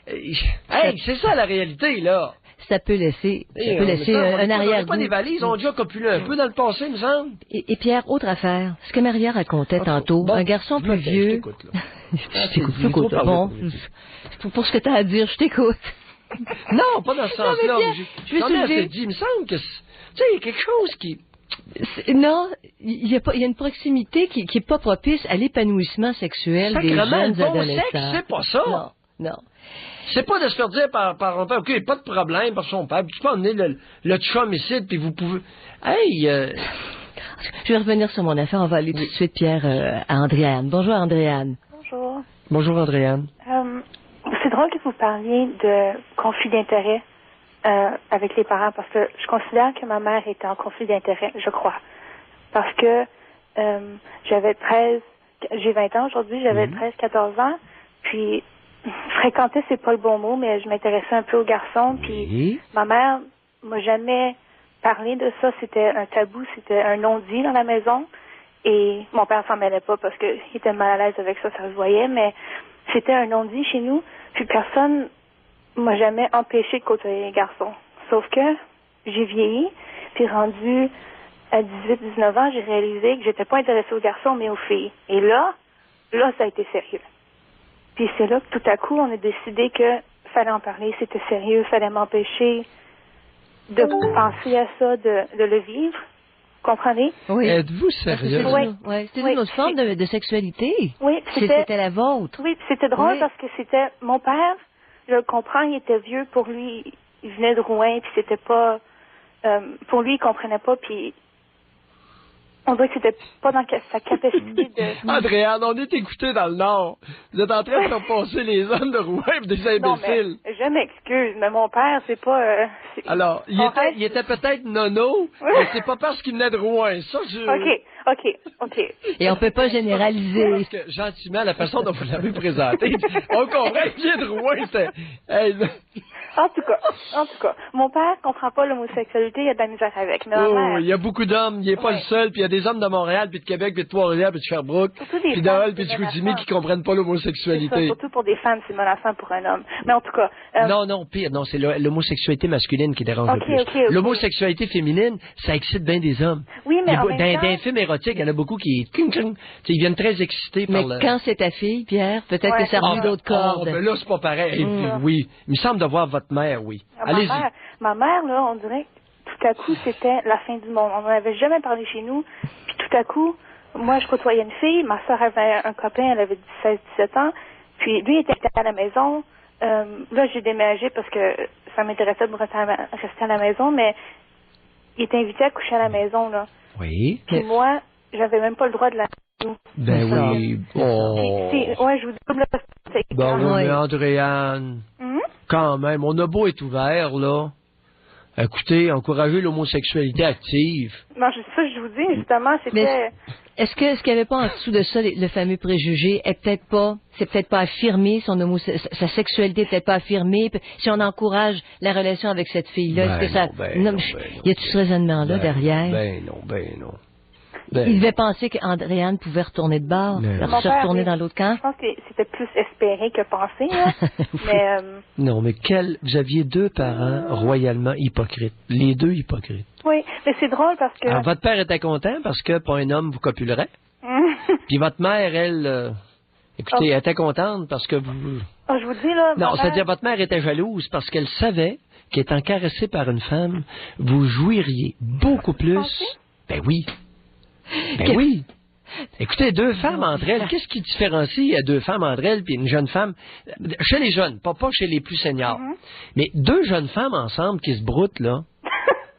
Hey, c'est ça la réalité, là. Ça peut laisser un arrière-goût. On n'a pas des valises, on a déjà copulé un peu dans le passé, il me semble. Et Pierre, autre affaire, ce que Maria racontait tantôt, un garçon plus vieux... Je t'écoute, là. Je t'écoute. Bon, pour ce que tu as à dire, je t'écoute. Non, pas dans ce sens-là. Je vais soulever... Il me semble que... Tu sais, il y a quelque chose qui... Non, il y a une proximité qui est pas propice à l'épanouissement sexuel des jeunes adolescents. C'est pas ça. Non. C'est pas de se faire dire par un père, OK, pas de problème par son père, puis tu peux emmener le chum ici, puis vous pouvez... Hey... Je vais revenir sur mon affaire, on va aller tout de suite, Pierre, à Andréane. Bonjour, Andréane. Bonjour. Bonjour, Andréane. C'est drôle que vous parliez de conflit d'intérêt avec les parents, parce que je considère que ma mère était en conflit d'intérêt, je crois. Parce que j'ai 20 ans aujourd'hui, j'avais 13-14 ans, puis fréquenter, c'est pas le bon mot, mais je m'intéressais un peu aux garçons, puis ma mère m'a jamais parlé de ça, c'était un tabou, c'était un non-dit dans la maison, et mon père s'en mêlait pas parce qu'il était mal à l'aise avec ça, ça se voyait, mais c'était un non-dit chez nous, puis personne m'a jamais empêché de côtoyer les garçons. Sauf que j'ai vieilli, puis rendu à 18-19 ans, j'ai réalisé que j'étais pas intéressée aux garçons, mais aux filles. Et là, ça a été sérieux. Puis c'est là que tout à coup, on a décidé que fallait en parler, c'était sérieux, fallait m'empêcher de penser à ça, de le vivre. Comprenez? Oui. Êtes-vous sérieux? Oui. C'était une autre forme de sexualité. Oui. C'était la vôtre. Oui, c'était drôle parce que c'était mon père, je le comprends, il était vieux, pour lui, il venait de Rouen, puis c'était pas... pour lui, il comprenait pas, puis... On dirait que c'était pas dans sa capacité de... Andréane, on est écoutés dans le Nord. Vous êtes en train de faire passer les hommes de Rouen pour des imbéciles. Non, mais je m'excuse, mais mon père, c'est pas... Alors, il était peut-être nono, mais c'est pas parce qu'il venait de Rouen. Ça, OK. Et on peut pas généraliser. Parce que, gentiment, la façon dont vous l'avez présenté, on comprend qu'il vient de Rouen, c'était... Hey, En tout cas, mon père comprend pas l'homosexualité, il a de la misère avec. Mais ma mère... il y a beaucoup d'hommes, il n'est pas le seul, puis il y a des hommes de Montréal, puis de Québec, puis de Trois-Rivières, puis de Sherbrooke, puis de Hull, puis de Chicoutimi qui comprennent pas l'homosexualité. C'est ça, surtout pour des femmes, c'est menaçant pour un homme. Mais en tout cas... Non, pire, non, c'est l'homosexualité masculine qui dérange le plus. Okay. L'homosexualité féminine, ça excite bien des hommes. Oui, mais en même temps... Dans les films érotiques, il y en a beaucoup qui... Ils viennent très excités par Mais quand c'est ta fille, Pierre, peut-être que ça remue d'autres cordes. Mais là, c'est pas pareil. Oui, il me semble de voir votre mère, oui. Allez-y. Ma mère, là, on dirait que tout à coup, c'était la fin du monde. On n'en avait jamais parlé chez nous. Puis tout à coup, moi, je côtoyais une fille. Ma soeur avait un copain, elle avait 16-17 ans. Puis lui, il était à la maison. Là, j'ai déménagé parce que ça m'intéressait de rester à la maison, mais il était invité à coucher à la maison, là. Oui. Puis moi, j'avais même pas le droit de la... Ben oui. Ouais, je vous dis, c'est... Ben oui, mais Andréane, quand même, mon abo est ouvert, là. Écoutez, encourager l'homosexualité active. Non, c'est ça que je vous dis, justement, c'était... Mais est-ce qu'il n'y avait pas en dessous de ça le fameux préjugé, c'est peut-être pas affirmé, sa sexualité est peut-être pas affirmée, si on encourage la relation avec cette fille-là, est-ce que ça... Y a-tu ce raisonnement-là derrière? Ben non. Il devait penser qu'Andréane pouvait retourner de bord, se retourner dans l'autre camp. Je pense que c'était plus espéré que pensé. Hein. Mais, non, mais vous aviez deux parents royalement hypocrites. Les deux hypocrites. Oui, mais c'est drôle parce que... Alors, votre père était content parce que pas un homme vous copulerait. Puis votre mère, elle... écoutez, elle était contente parce que vous... je vous dis, là... Non, c'est-à-dire votre mère était jalouse parce qu'elle savait qu'étant caressée par une femme, vous jouiriez beaucoup plus... Ben oui. Ben oui. Écoutez, deux femmes entre elles, qu'est-ce qui différencie deux femmes entre elles puis une jeune femme? Chez les jeunes, pas chez les plus seniors. Mais deux jeunes femmes ensemble qui se broutent, là,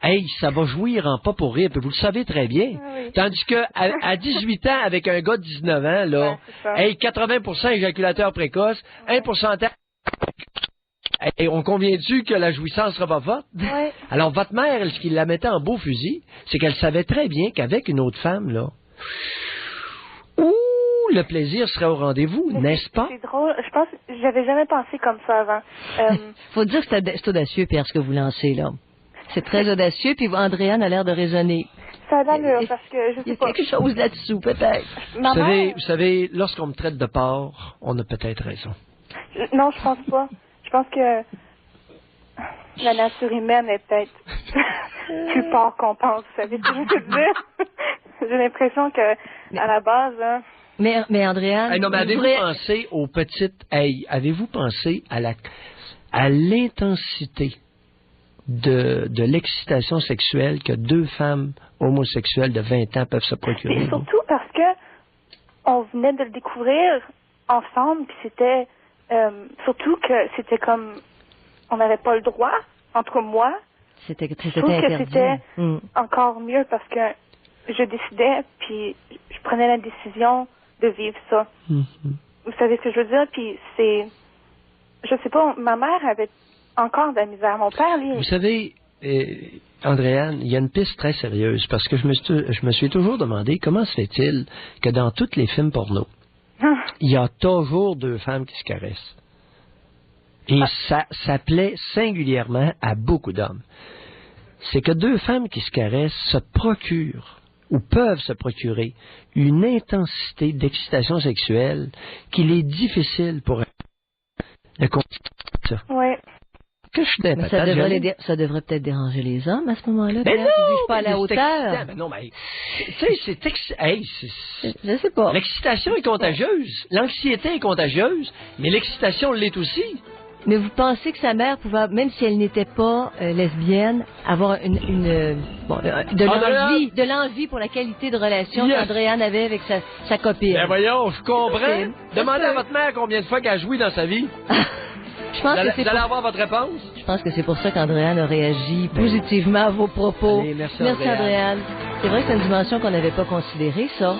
hey, ça va jouir en pas pour rire, puis vous le savez très bien. Tandis que à 18 ans, avec un gars de 19 ans, là, hey, 80% éjaculateur précoce, 1% et on convient-tu que la jouissance sera pas forte? Alors, votre mère, ce qui la mettait en beau fusil, c'est qu'elle savait très bien qu'avec une autre femme, là, le plaisir serait au rendez-vous, n'est-ce pas? C'est drôle. Je pense que j'avais jamais pensé comme ça avant. Faut dire que c'est audacieux, Pierre, ce que vous lancez, là. C'est très audacieux, puis Andréane a l'air de raisonner. Ça a l'allure, parce que je sais pas. Il y a quelque chose là-dessous, peut-être. Vous savez, lorsqu'on me traite de porc, on a peut-être raison. Non, je pense pas. Je pense que la nature humaine est peut-être plus porc qu'on pense. Vous savez ce que je veux dire? J'ai l'impression que, à la base, hein... Mais Andréane... non, mais avez-vous pensé aux petites... avez-vous pensé à l'intensité de l'excitation sexuelle que deux femmes homosexuelles de 20 ans peuvent se procurer? Et surtout parce que on venait de le découvrir ensemble, puis c'était... surtout que c'était comme... On n'avait pas le droit, en tout cas moi. C'était interdit. Je trouve que c'était encore mieux parce que je décidais, puis je prenais la décision de vivre ça. Vous savez ce que je veux dire? Puis c'est... Je sais pas, ma mère avait encore de la misère. Mon père, lui... Vous savez, Andréane, il y a une piste très sérieuse parce que je me suis toujours demandé comment se fait-il que dans tous les films porno, il y a toujours deux femmes qui se caressent. Et ça plaît singulièrement à beaucoup d'hommes. C'est que deux femmes qui se caressent se procurent ou peuvent se procurer une intensité d'excitation sexuelle qu'il est difficile pour de continuer ça. Oui. Ça devrait peut-être déranger les hommes à ce moment-là. Mais non, tu dis pas à la hauteur. Mais non, mais tu sais, je sais pas. L'excitation est contagieuse, l'anxiété est contagieuse, mais l'excitation l'est aussi. Mais vous pensez que sa mère pouvait, même si elle n'était pas lesbienne, avoir de l'envie pour la qualité de relation qu'Andréane avait avec sa copine? Ben voyons, je comprends. Demandez à votre mère combien de fois qu'elle a joui dans sa vie. Je pense vous allez avoir votre réponse? Je pense que c'est pour ça qu'Andréane a réagi positivement à vos propos. Allez, merci Andréane. C'est vrai que c'est une dimension qu'on n'avait pas considérée, ça.